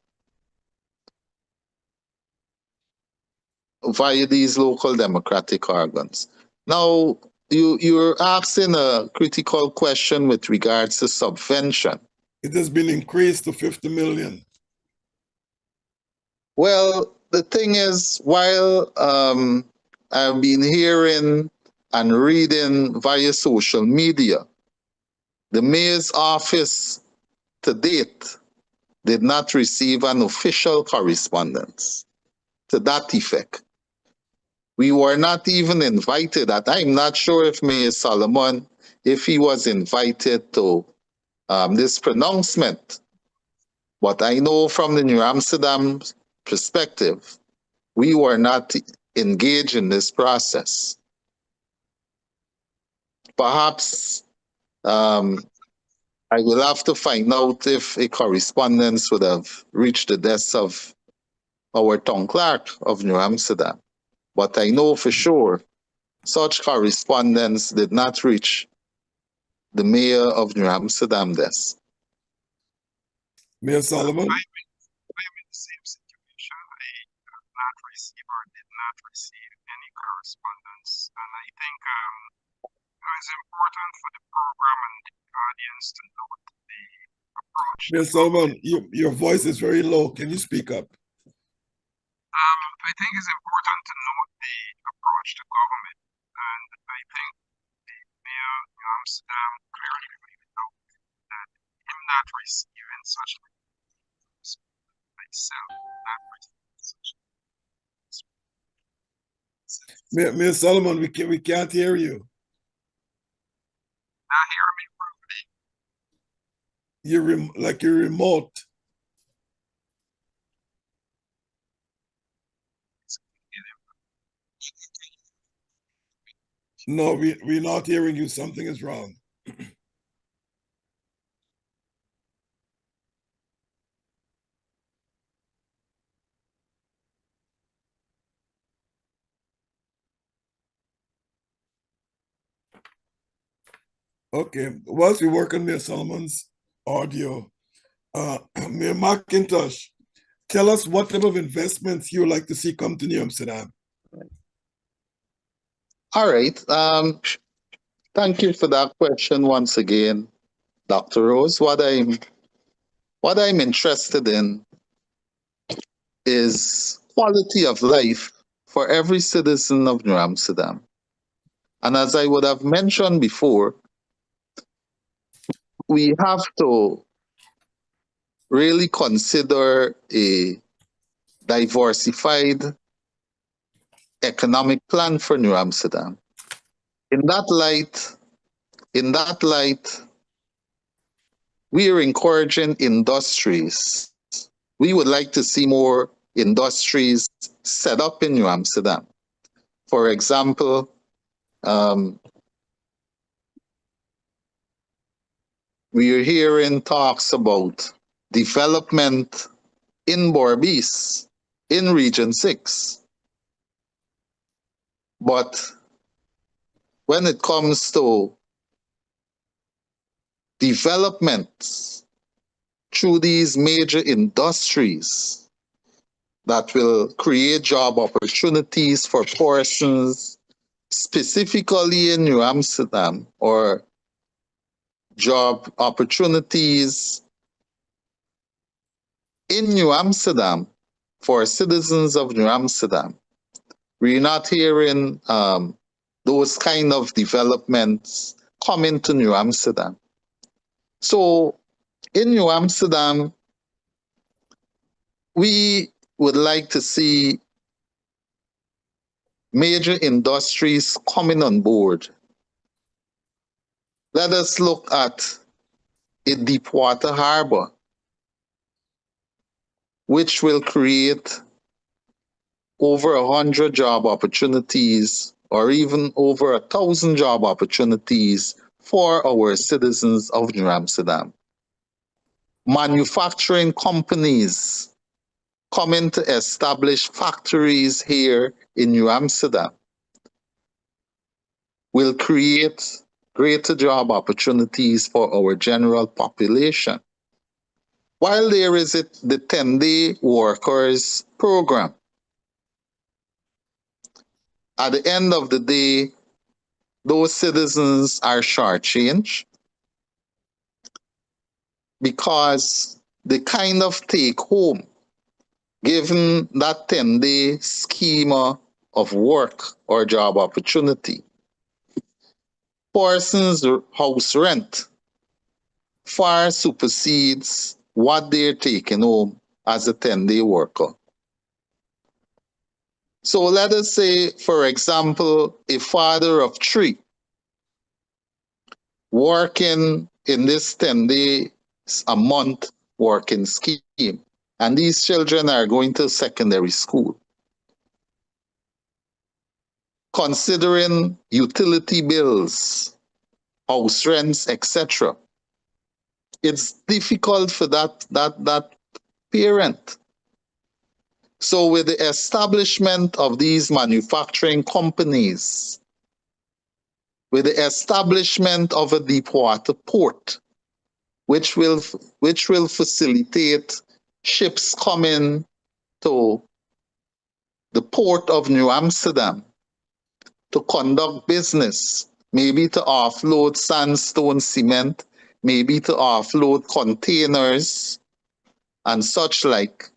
S5: via these local democratic organs. Now, you're asking a critical question with regards to subvention.
S3: It has been increased to 50 million.
S5: Well, the thing is, while I've been hearing and reading via social media, the mayor's office to date did not receive an official correspondence to that effect. We were not even invited. I'm not sure if Mayor Solomon, if he was invited to this pronouncement. But I know from the New Amsterdam perspective, we were not engaged in this process. Perhaps I will have to find out if a correspondence would have reached the desk of our town clerk of New Amsterdam. But I know for sure such correspondence did not reach the mayor of New Amsterdam desk.
S3: Mayor Solomon?
S4: I'm in the same situation. I have not received or did not receive any correspondence. And I think it's important for the program and the audience to note the approach.
S3: Mayor Solomon, your voice is very low. Can you speak up?
S4: I think it's important to note the approach to government. And I think the mayor of New Amsterdam clearly pointed out that him not receiving such myself, not receiving such.
S3: Mayor Solomon, we can't hear you.
S4: Not hear me properly.
S3: You're remote. No, we're not hearing you. Something is wrong. Okay, whilst we work on Mayor Solomon's audio, Mayor McIntosh, tell us what type of investments you would like to see come to New Amsterdam.
S5: All right. Thank you for that question once again, Dr. Rose. What I'm interested in is quality of life for every citizen of New Amsterdam. And as I would have mentioned before, we have to really consider a diversified economic plan for New Amsterdam. In that light, we are encouraging industries. We would like to see more industries set up in New Amsterdam. For example, we are hearing talks about development in Borbis, in Region 6. But when it comes to developments through these major industries that will create job opportunities for persons specifically in New Amsterdam, or job opportunities in New Amsterdam for citizens of New Amsterdam. We're not hearing those kind of developments coming to New Amsterdam. So in New Amsterdam, we would like to see major industries coming on board. Let us look at a deepwater harbor, which will create over 100 job opportunities, or even over 1,000 job opportunities for our citizens of New Amsterdam. Manufacturing companies coming to establish factories here in New Amsterdam will create greater job opportunities for our general population. While there is the 10-day workers program, at the end of the day, those citizens are shortchanged because the kind of take home, given that 10-day schema of work or job opportunity, person's house rent far supersedes what they're taking home as a 10-day worker. So let us say, for example, a father of 3 working in this 10 days a month working scheme, and these children are going to secondary school. Considering utility bills, house rents, etc., it's difficult for that parent. So with the establishment of these manufacturing companies, with the establishment of a deep water port, which will facilitate ships coming to the port of New Amsterdam to conduct business, maybe to offload sandstone cement, maybe to offload containers and such like.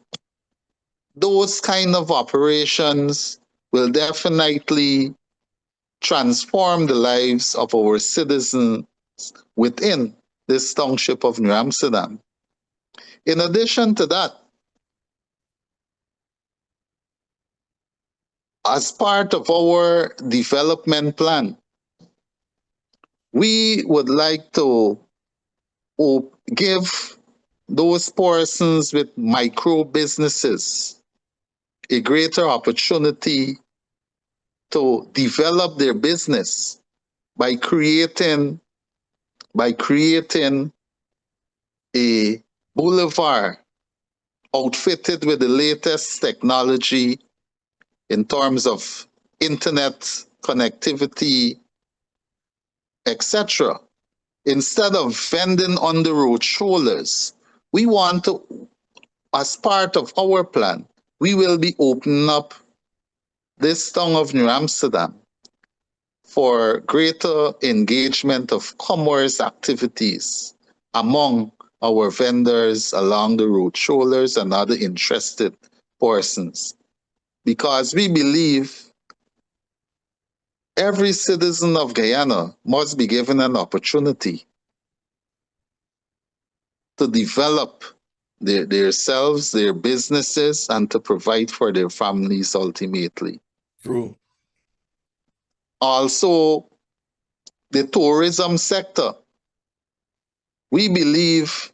S5: Those kind of operations will definitely transform the lives of our citizens within this township of New Amsterdam. In addition to that, as part of our development plan, we would like to give those persons with micro businesses a greater opportunity to develop their business by creating a boulevard outfitted with the latest technology in terms of internet connectivity, etc. Instead of vending on the road shoulders, we want to, as part of our plan, we will be opening up this town of New Amsterdam for greater engagement of commerce activities among our vendors along the road shoulders and other interested persons. Because we believe every citizen of Guyana must be given an opportunity to develop themselves, their businesses, and to provide for their families ultimately.
S3: True.
S5: Also, the tourism sector. We believe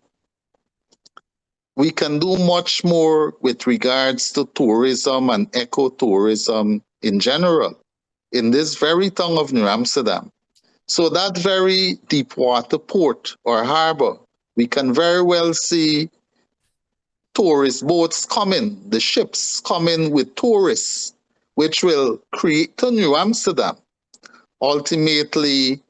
S5: we can do much more with regards to tourism and ecotourism in general in this very town of New Amsterdam. So that very deep water port or harbor, we can very well see tourist boats coming, the ships coming with tourists, which will create to New Amsterdam. Ultimately,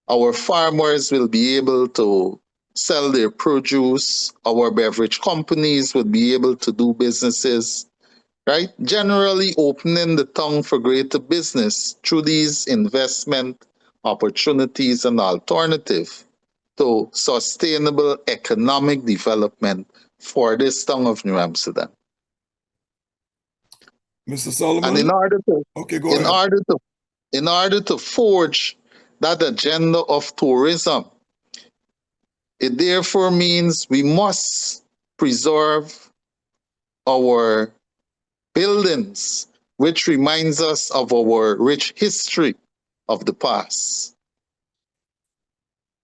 S5: our farmers will be able to sell their produce, our beverage companies will be able to do businesses, right? Generally opening the tongue for greater business through these investment opportunities and alternative to sustainable economic development for this tongue of New Amsterdam.
S3: Mr. Solomon?
S5: And in order to forge that agenda of tourism, it therefore means we must preserve our buildings, which reminds us of our rich history of the past.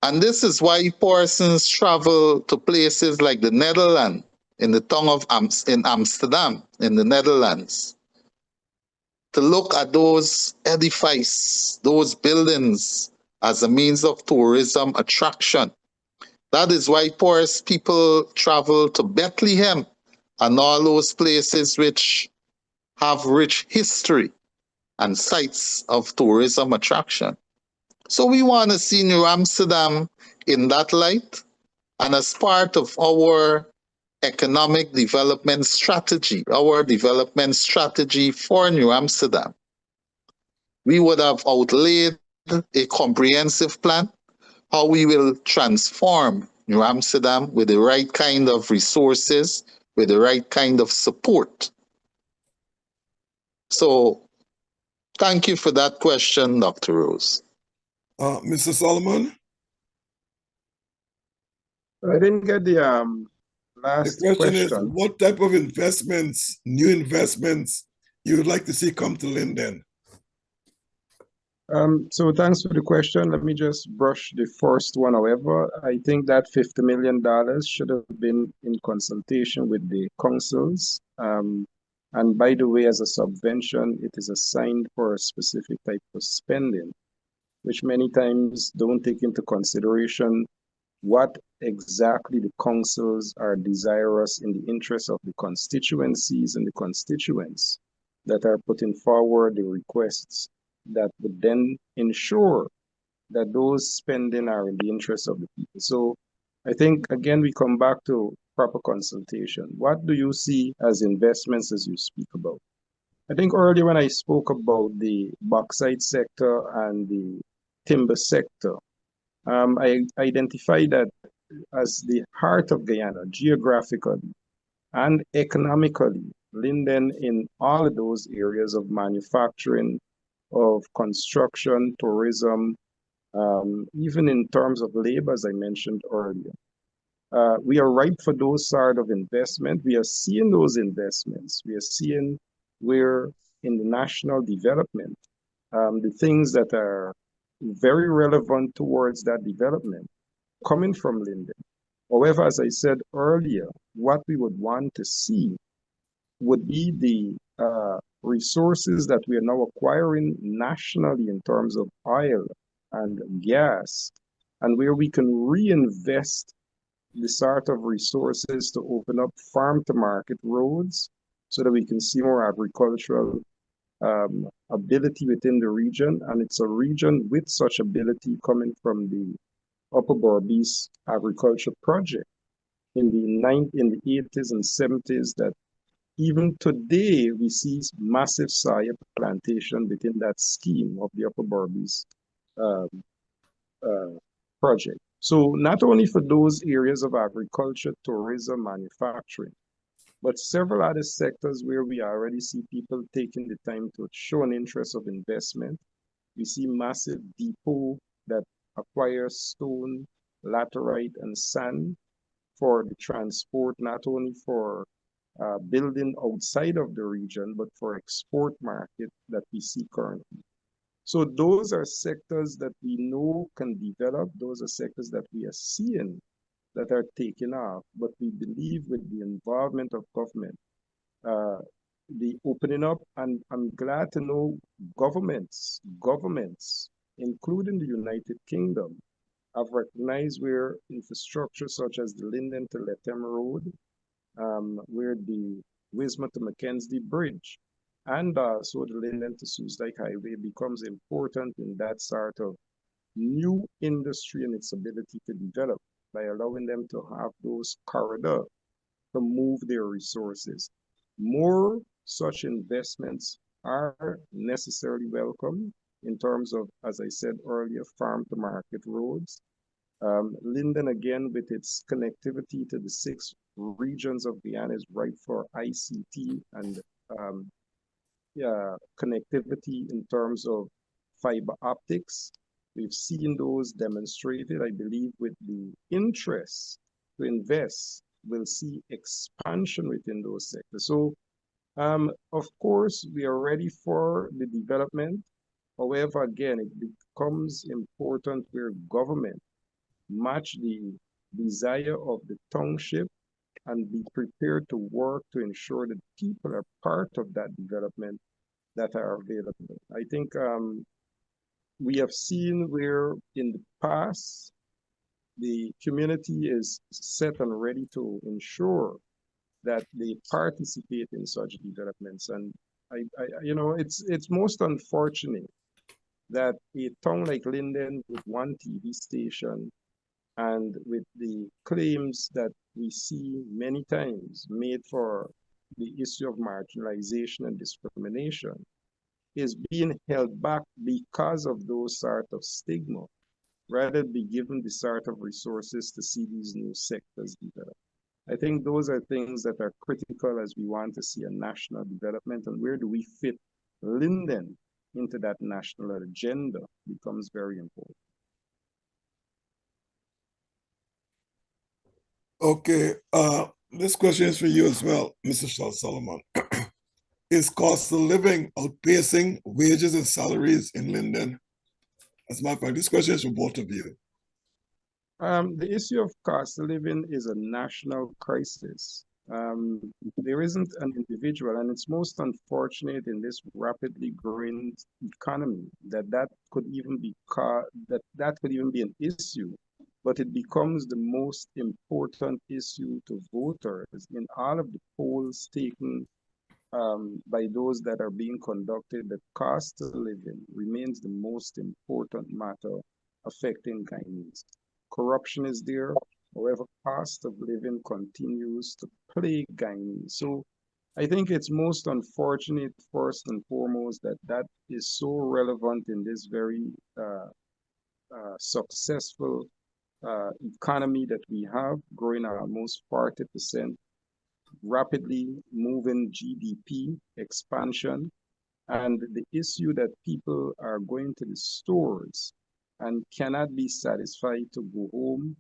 S5: And this is why persons travel to places like the Netherlands, in the town of Amsterdam, in the Netherlands, to look at those edifices, those buildings, as a means of tourism attraction. That is why poorest people travel to Bethlehem and all those places which have rich history and sites of tourism attraction. So we want to see New Amsterdam in that light, and as part of our economic development strategy, our development strategy for New Amsterdam, we would have outlaid a comprehensive plan how we will transform New Amsterdam with the right kind of resources, with the right kind of support. So thank you for that question, Dr. Rose.
S3: Mr. Solomon?
S4: I didn't get the last
S3: The question is,
S4: question.
S3: what type of investments, new investments, you would like to see come to Linden?
S4: So thanks for the question. Let me just brush the first one. However, I think that $50 million should have been in consultation with the councils. And by the way, as a subvention, it is assigned for a specific type of spending, which many times don't take into consideration what exactly the councils are desirous in the interest of the constituencies and the constituents that are putting forward the requests that would then ensure that those spending are in the interest of the people. So I think, again, we come back to proper consultation. What do you see as investments as you speak about? I think earlier when I spoke about the bauxite sector and the timber sector, I identified that as the heart of Guyana, geographically and economically. Linden in all of those areas of manufacturing, of construction, tourism, even in terms of labor, as I mentioned earlier. We are ripe for those sort of investment. We are seeing those investments. We are seeing where in the national development, the things that are very relevant towards that development coming from Linden. However, as I said earlier, what we would want to see would be the resources that we are now acquiring nationally in terms of oil and gas, and where we can reinvest the sort of resources to open up farm to market roads so that we can see more agricultural ability within the region. And it's a region with such ability coming from the Upper Berbice agriculture project in the 80s and 70s, that even today we see massive soya plantation within that scheme of the Upper Berbice project. So not only for those areas of agriculture, tourism, manufacturing, but several other sectors where we already see people taking the time to show an interest of investment. We see massive depot that acquires stone, laterite, and sand for the transport, not only for building outside of the region, but for export market that we see currently. So those are sectors that we know can develop. Those are sectors that we are seeing that are taking off. But we believe with the involvement of government, the opening up, and I'm glad to know governments, including the United Kingdom, have recognized where infrastructure such as the Linden to Lethem Road, where the Wisma to Mackenzie Bridge, and so the Linden to Suzdijk Highway becomes important in that sort of new industry and its ability to develop by allowing them to have those corridors to move their resources. More such investments are necessarily welcome in terms of, as I said earlier, farm to market roads. Linden, again, with its connectivity to the 6 regions of Guyana, is ripe for ICT and connectivity in terms of fiber optics. We've seen those demonstrated. I believe with the interest to invest, we'll see expansion within those sectors. So, of course, we are ready for the development. However, again, it becomes important where government match the desire of the township and be prepared to work to ensure that people are part of that development that are available. I think we have seen where in the past, the community is set and ready to ensure that they participate in such developments. And it's most unfortunate that a town like Linden with one TV station and with the claims that we see many times made for the issue of marginalization and discrimination is being held back because of those sort of stigma, rather than be given the sort of resources to see these new sectors develop. I think those are things that are critical as we want to see a national development, and where do we fit Linden into that national agenda becomes very important.
S3: Okay, this question is for you as well, Mr. Solomon. Is cost of living outpacing wages and salaries in Linden? As a matter of fact, this question is for both of you.
S4: The issue of cost of living is a national crisis. There isn't an individual, and it's most unfortunate in this rapidly growing economy that that could even be an issue, but it becomes the most important issue to voters in all of the polls taken by those that are being conducted. The cost of living remains the most important matter affecting Guyanese. Corruption is there. However, cost of living continues to plague Guyanese. So I think it's most unfortunate, first and foremost, that that is so relevant in this very successful economy that we have, growing at almost 40%, rapidly moving GDP expansion, and the issue that people are going to the stores and cannot be satisfied to go home,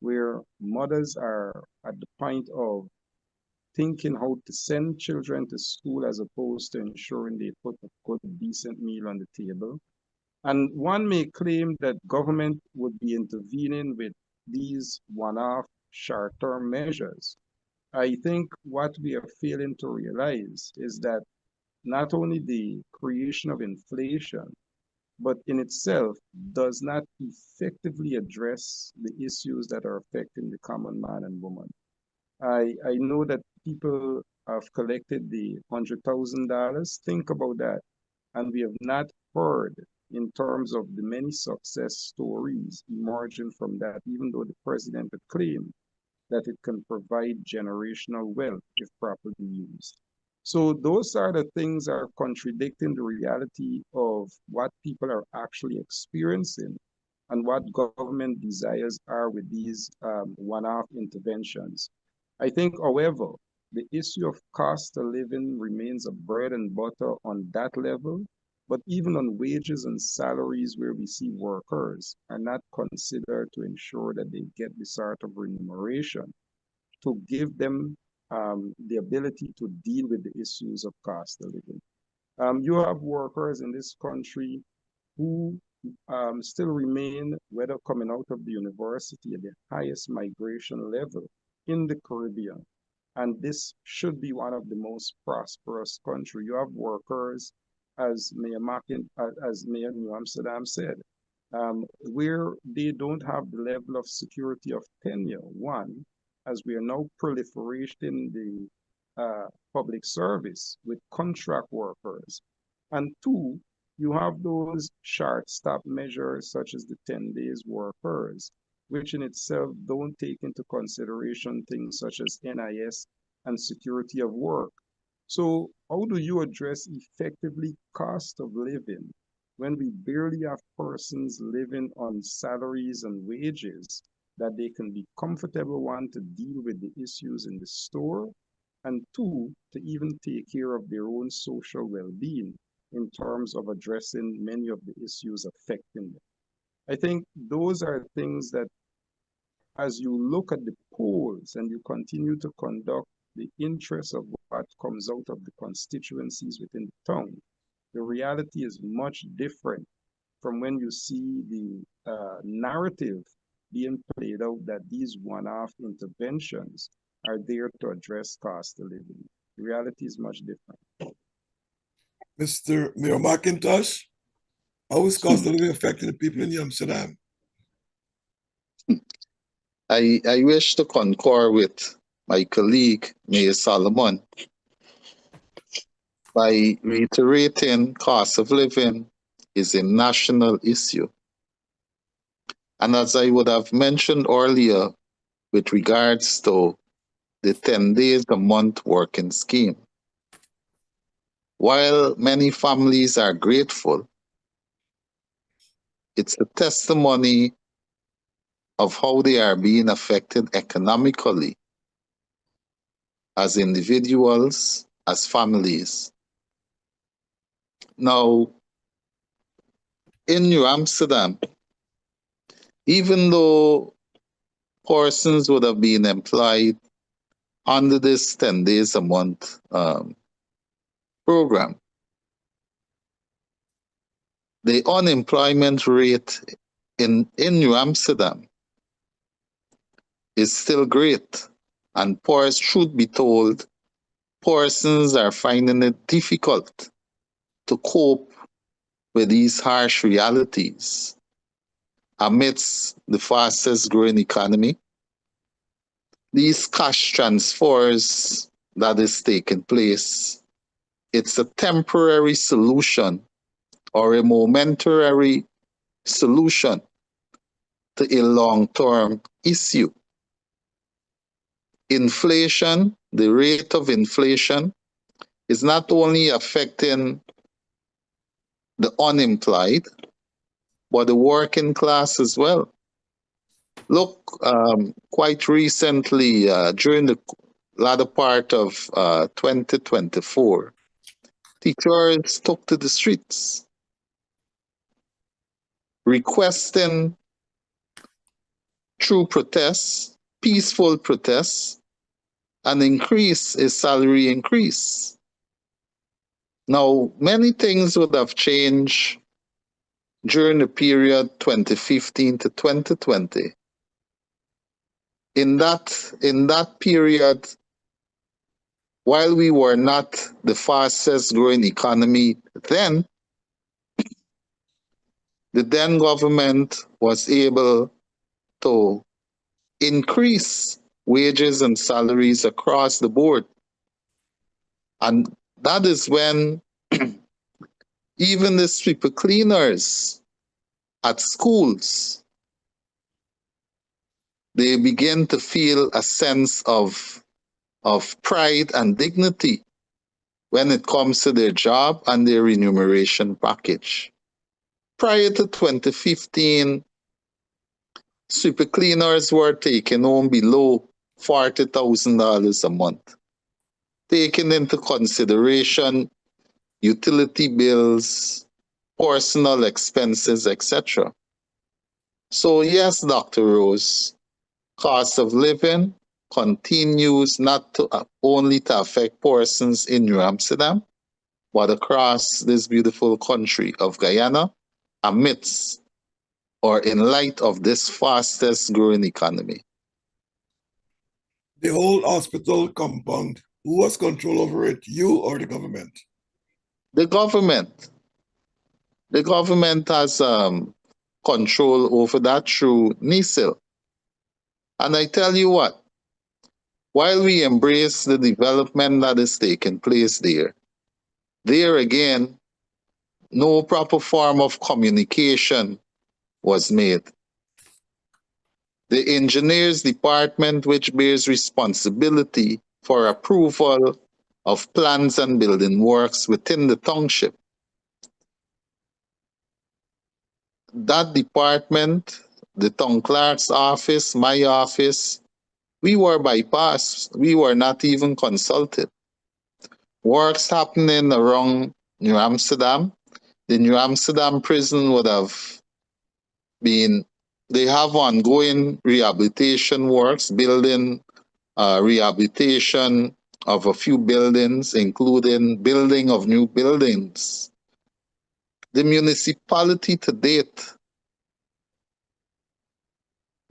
S4: where mothers are at the point of thinking how to send children to school as opposed to ensuring they put a good, decent meal on the table. And one may claim that government would be intervening with these one-off short-term measures. I think what we are failing to realize is that not only the creation of inflation, but in itself does not effectively address the issues that are affecting the common man and woman. I know that people have collected the $100,000. Think about that. And we have not heard in terms of the many success stories emerging from that, even though the president had claimed that it can provide generational wealth if properly used. So those are the things that are contradicting the reality of what people are actually experiencing and what government desires are with these one-off interventions. I think, however, the issue of cost of living remains a bread and butter on that level, but even on wages and salaries where we see workers are not considered to ensure that they get the sort of remuneration to give them the ability to deal with the issues of cost of living. You have workers in this country who still remain, whether coming out of the university, at the highest migration level in the Caribbean. And this should be one of the most prosperous countries. You have workers, as Mayor New Amsterdam said, where they don't have the level of security of tenure. One, as we are now proliferating the public service with contract workers. And two, you have those short stop measures such as the 10 days workers, which in itself don't take into consideration things such as NIS and security of work. So how do you address effectively cost of living when we barely have persons living on salaries and wages that they can be comfortable, one, to deal with the issues in the store, and two, to even take care of their own social well-being in terms of addressing many of the issues affecting them? I think those are things that, as you look at the polls and you continue to conduct the interest of what comes out of the constituencies within the town, the reality is much different from when you see the narrative being played out that these one-off interventions are there to address cost of living. The reality is much different.
S3: Mr. Mayor McIntosh, how is cost of living affecting the people in Amsterdam?
S5: I wish to concur with my colleague, Mayor Solomon, by reiterating cost of living is a national issue. And as I would have mentioned earlier, with regards to the 10 days a month working scheme, while many families are grateful, it's a testimony of how they are being affected economically as individuals, as families. Now, in New Amsterdam, even though persons would have been employed under this 10 days a month program. The unemployment rate in New Amsterdam is still great, and truth be told, persons are finding it difficult to cope with these harsh realities amidst the fastest growing economy. These cash transfers that is taking place, it's a temporary solution or a momentary solution to a long-term issue. Inflation, the rate of inflation, is not only affecting the unemployed, but the working class as well. Look, quite recently, during the latter part of 2024, teachers took to the streets requesting through protests, peaceful protests, an increase, a salary increase. Now, many things would have changed during the period 2015 to 2020. In that period, while we were not the fastest growing economy then, the then government was able to increase wages and salaries across the board. And that is when even the sweeper cleaners at schools, they begin to feel a sense of pride and dignity when it comes to their job and their remuneration package. Prior to 2015, sweeper cleaners were taking home below $40,000 a month, taking into consideration utility bills, personal expenses, etc. So yes, Dr. Rose, cost of living continues not to only to affect persons in New Amsterdam, but across this beautiful country of Guyana, amidst or in light of this fastest growing economy.
S3: The whole hospital compound, who has control over it, you or the government?
S5: The government. The government has control over that through NISIL. And I tell you what, while we embrace the development that is taking place there again, no proper form of communication was made. The engineers department, which bears responsibility for approval of plans and building works within the township, that department, the town clerk's office, my office, we were bypassed. We were not even consulted. Works happening around New Amsterdam. The New Amsterdam prison would have been, they have ongoing rehabilitation works, building rehabilitation of a few buildings, including building of new buildings. The municipality to date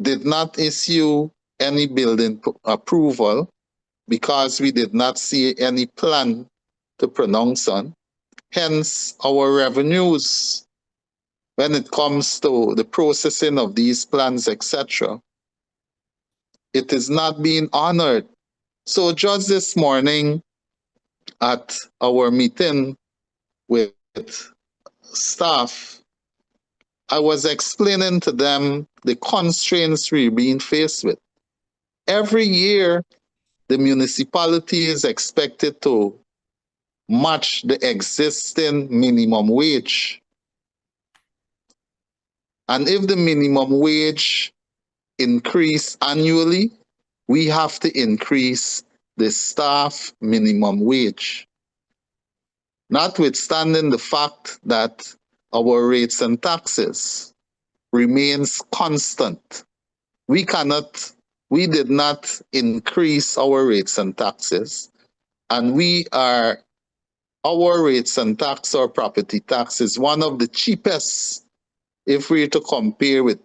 S5: did not issue any building approval because we did not see any plan to pronounce on. Hence, our revenues, when it comes to the processing of these plans, etc., it is not being honored. So just this morning at our meeting with staff, I was explaining to them the constraints we're being faced with. Every year, the municipality is expected to match the existing minimum wage. And if the minimum wage increase annually, we have to increase the staff minimum wage. Notwithstanding the fact that our rates and taxes remains constant. We did not increase our rates and taxes, and we are our rates and tax or property tax is one of the cheapest if we to compare with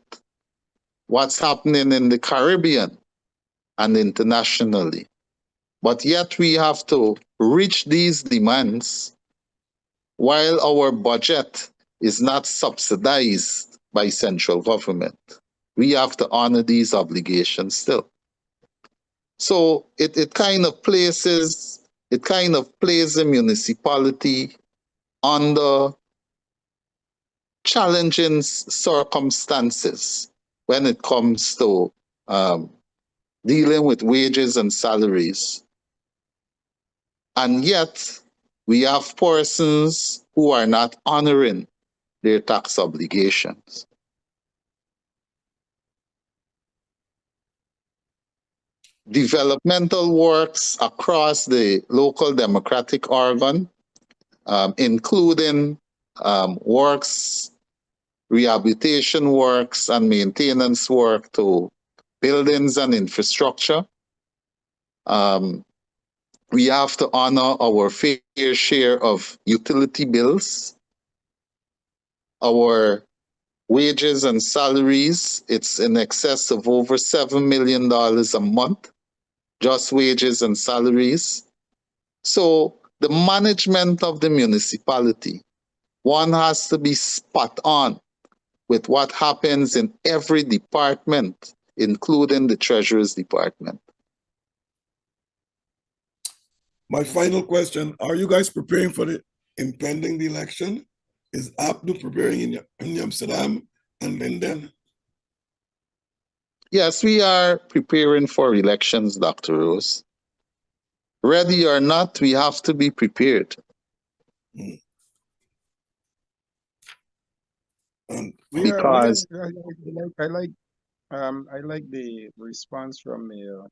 S5: what's happening in the Caribbean and internationally. But yet we have to reach these demands while our budget is not subsidized by central government. We have to honor these obligations still. So it kind of places the municipality under challenging circumstances when it comes to dealing with wages and salaries. And yet, we have persons who are not honoring their tax obligations. Developmental works across the local democratic organ, including works, rehabilitation works, and maintenance work to buildings and infrastructure. We have to honor our fair share of utility bills, our wages and salaries. It's in excess of over $7 million a month, just wages and salaries. So the management of the municipality, one has to be spot on with what happens in every department, including the Treasurer's Department.
S3: My final question, are you guys preparing for the impending election? Is APNU preparing in Amsterdam and Linden?
S5: Yes, we are preparing for elections, Dr. Rose. Ready or not, we have to be prepared. Because
S4: I like the response from Mayor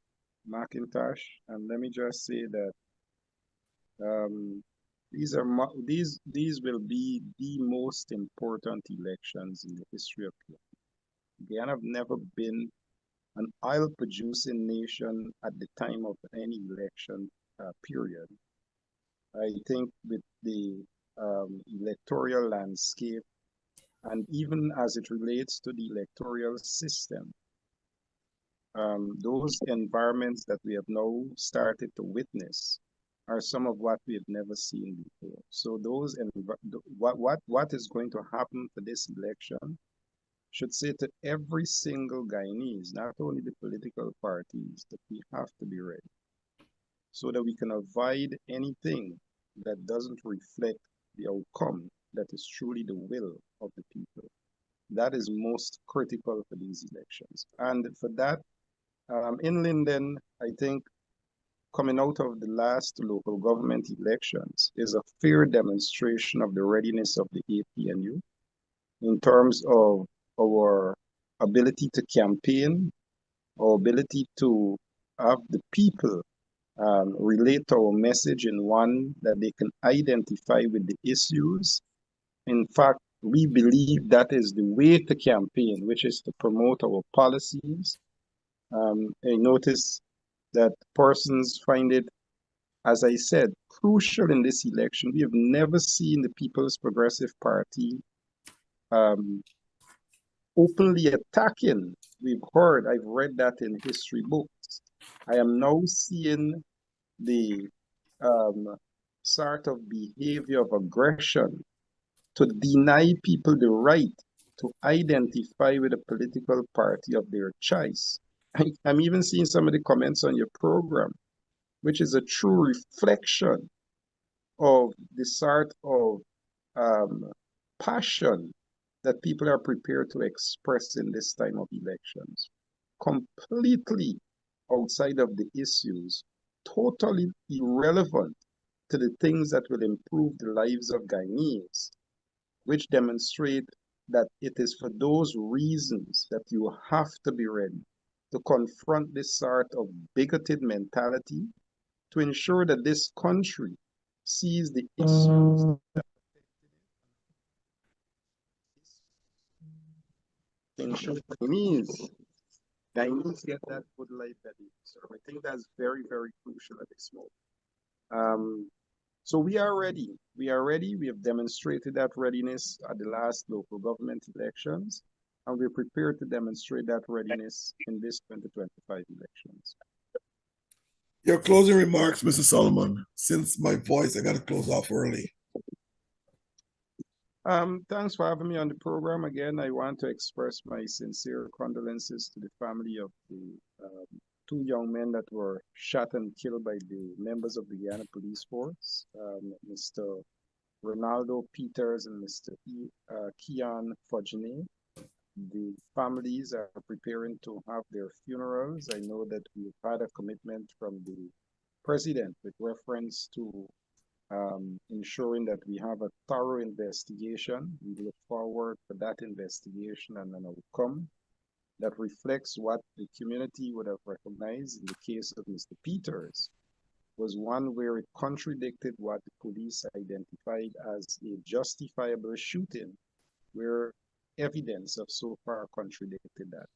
S4: McIntosh, and let me just say that these will be the most important elections in the history of Guyana. Guyana have never been an oil-producing nation at the time of any election period. I think with the electoral landscape, and even as it relates to the electoral system, those environments that we have now started to witness are some of what we have never seen before. So those what is going to happen for this election should say to every single Guyanese, not only the political parties, that we have to be ready so that we can avoid anything that doesn't reflect the outcome that is truly the will of the people. That is most critical for these elections. And for that, in Linden, I think coming out of the last local government elections is a fair demonstration of the readiness of the APNU in terms of our ability to campaign, our ability to have the people relate our message in one that they can identify with the issues. In fact, we believe that is the way to campaign, which is to promote our policies. I notice that persons find it, as I said, crucial in this election. We have never seen the People's Progressive Party openly attacking. I've read that in history books. I am now seeing the sort of behavior of aggression to deny people the right to identify with a political party of their choice. I'm even seeing some of the comments on your program, which is a true reflection of the sort of passion that people are prepared to express in this time of elections. Completely outside of the issues, totally irrelevant to the things that will improve the lives of Guyanese, which demonstrate that it is for those reasons that you have to be ready to confront this sort of bigoted mentality to ensure that this country sees the issues that ensure Guyanese get that good life that they deserve. I think that's very, very crucial at this moment. So we are ready. We are ready. We have demonstrated that readiness at the last local government elections, and we're prepared to demonstrate that readiness in this 2025 elections.
S3: Your closing remarks, Mr. Solomon. Since my voice, I got to close off early.
S4: Thanks for having me on the program. Again, I want to express my sincere condolences to the family of the two young men that were shot and killed by the members of the Guyana Police Force, Mr. Ronaldo Peters and Mr. Kian Fojine. The families are preparing to have their funerals. I know that we've had a commitment from the president with reference to ensuring that we have a thorough investigation. We look forward to that investigation and an outcome that reflects what the community would have recognized in the case of Mr. Peters was one where it contradicted what the police identified as a justifiable shooting, where evidence have so far contradicted that.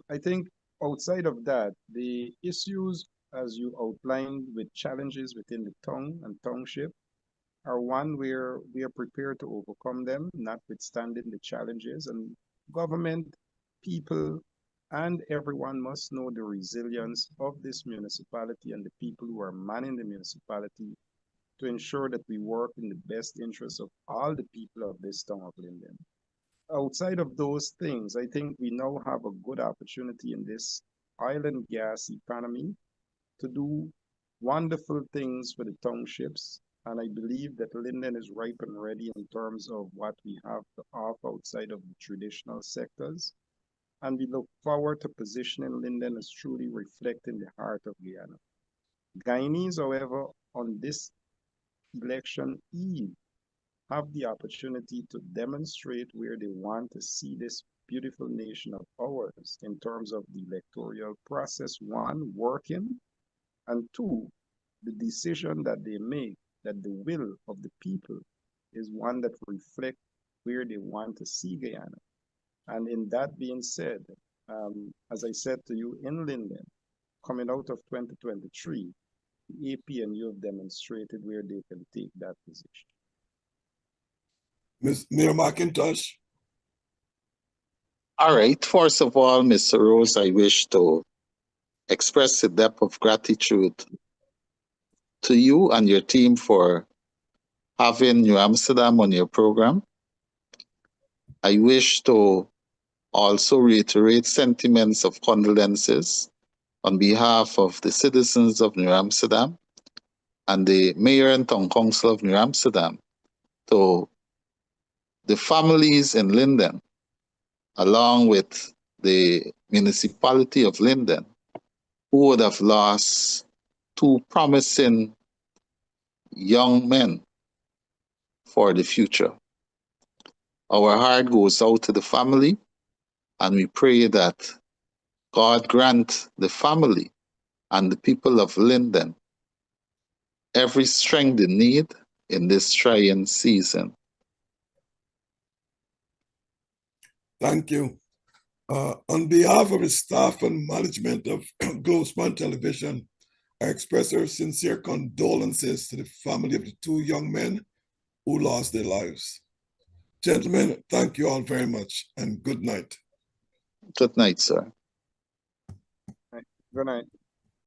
S4: I think outside of that, the issues, as you outlined, with challenges within the town and township are one where we are prepared to overcome them, notwithstanding the challenges. And government, people, and everyone must know the resilience of this municipality and the people who are manning the municipality to ensure that we work in the best interest of all the people of this town of Linden. Outside of those things, I think we now have a good opportunity in this oil and gas economy to do wonderful things for the townships. And I believe that Linden is ripe and ready in terms of what we have to offer outside of the traditional sectors. And we look forward to positioning Linden as truly reflecting the heart of Guyana. Guyanese, however, on this election eve, have the opportunity to demonstrate where they want to see this beautiful nation of ours in terms of the electoral process, one, working, and two, the decision that they make, that the will of the people is one that reflects where they want to see Guyana. And in that being said, as I said to you in Linden, coming out of 2023, the AP and you have demonstrated where they can take that position.
S3: Ms. Mayor McIntosh.
S5: All right. First of all, Mr. Rose, I wish to express a depth of gratitude to you and your team for having New Amsterdam on your program. I wish to also reiterate sentiments of condolences on behalf of the citizens of New Amsterdam and the Mayor and Town Council of New Amsterdam to the families in Linden, along with the municipality of Linden, who would have lost two promising young men for the future. Our heart goes out to the family, and we pray that God grant the family and the people of Linden every strength they need in this trying season.
S3: Thank you. On behalf of the staff and management of Globespan Television, I express our sincere condolences to the family of the two young men who lost their lives. Gentlemen, thank you all very much and good night.
S5: Good night, sir.
S4: Good night.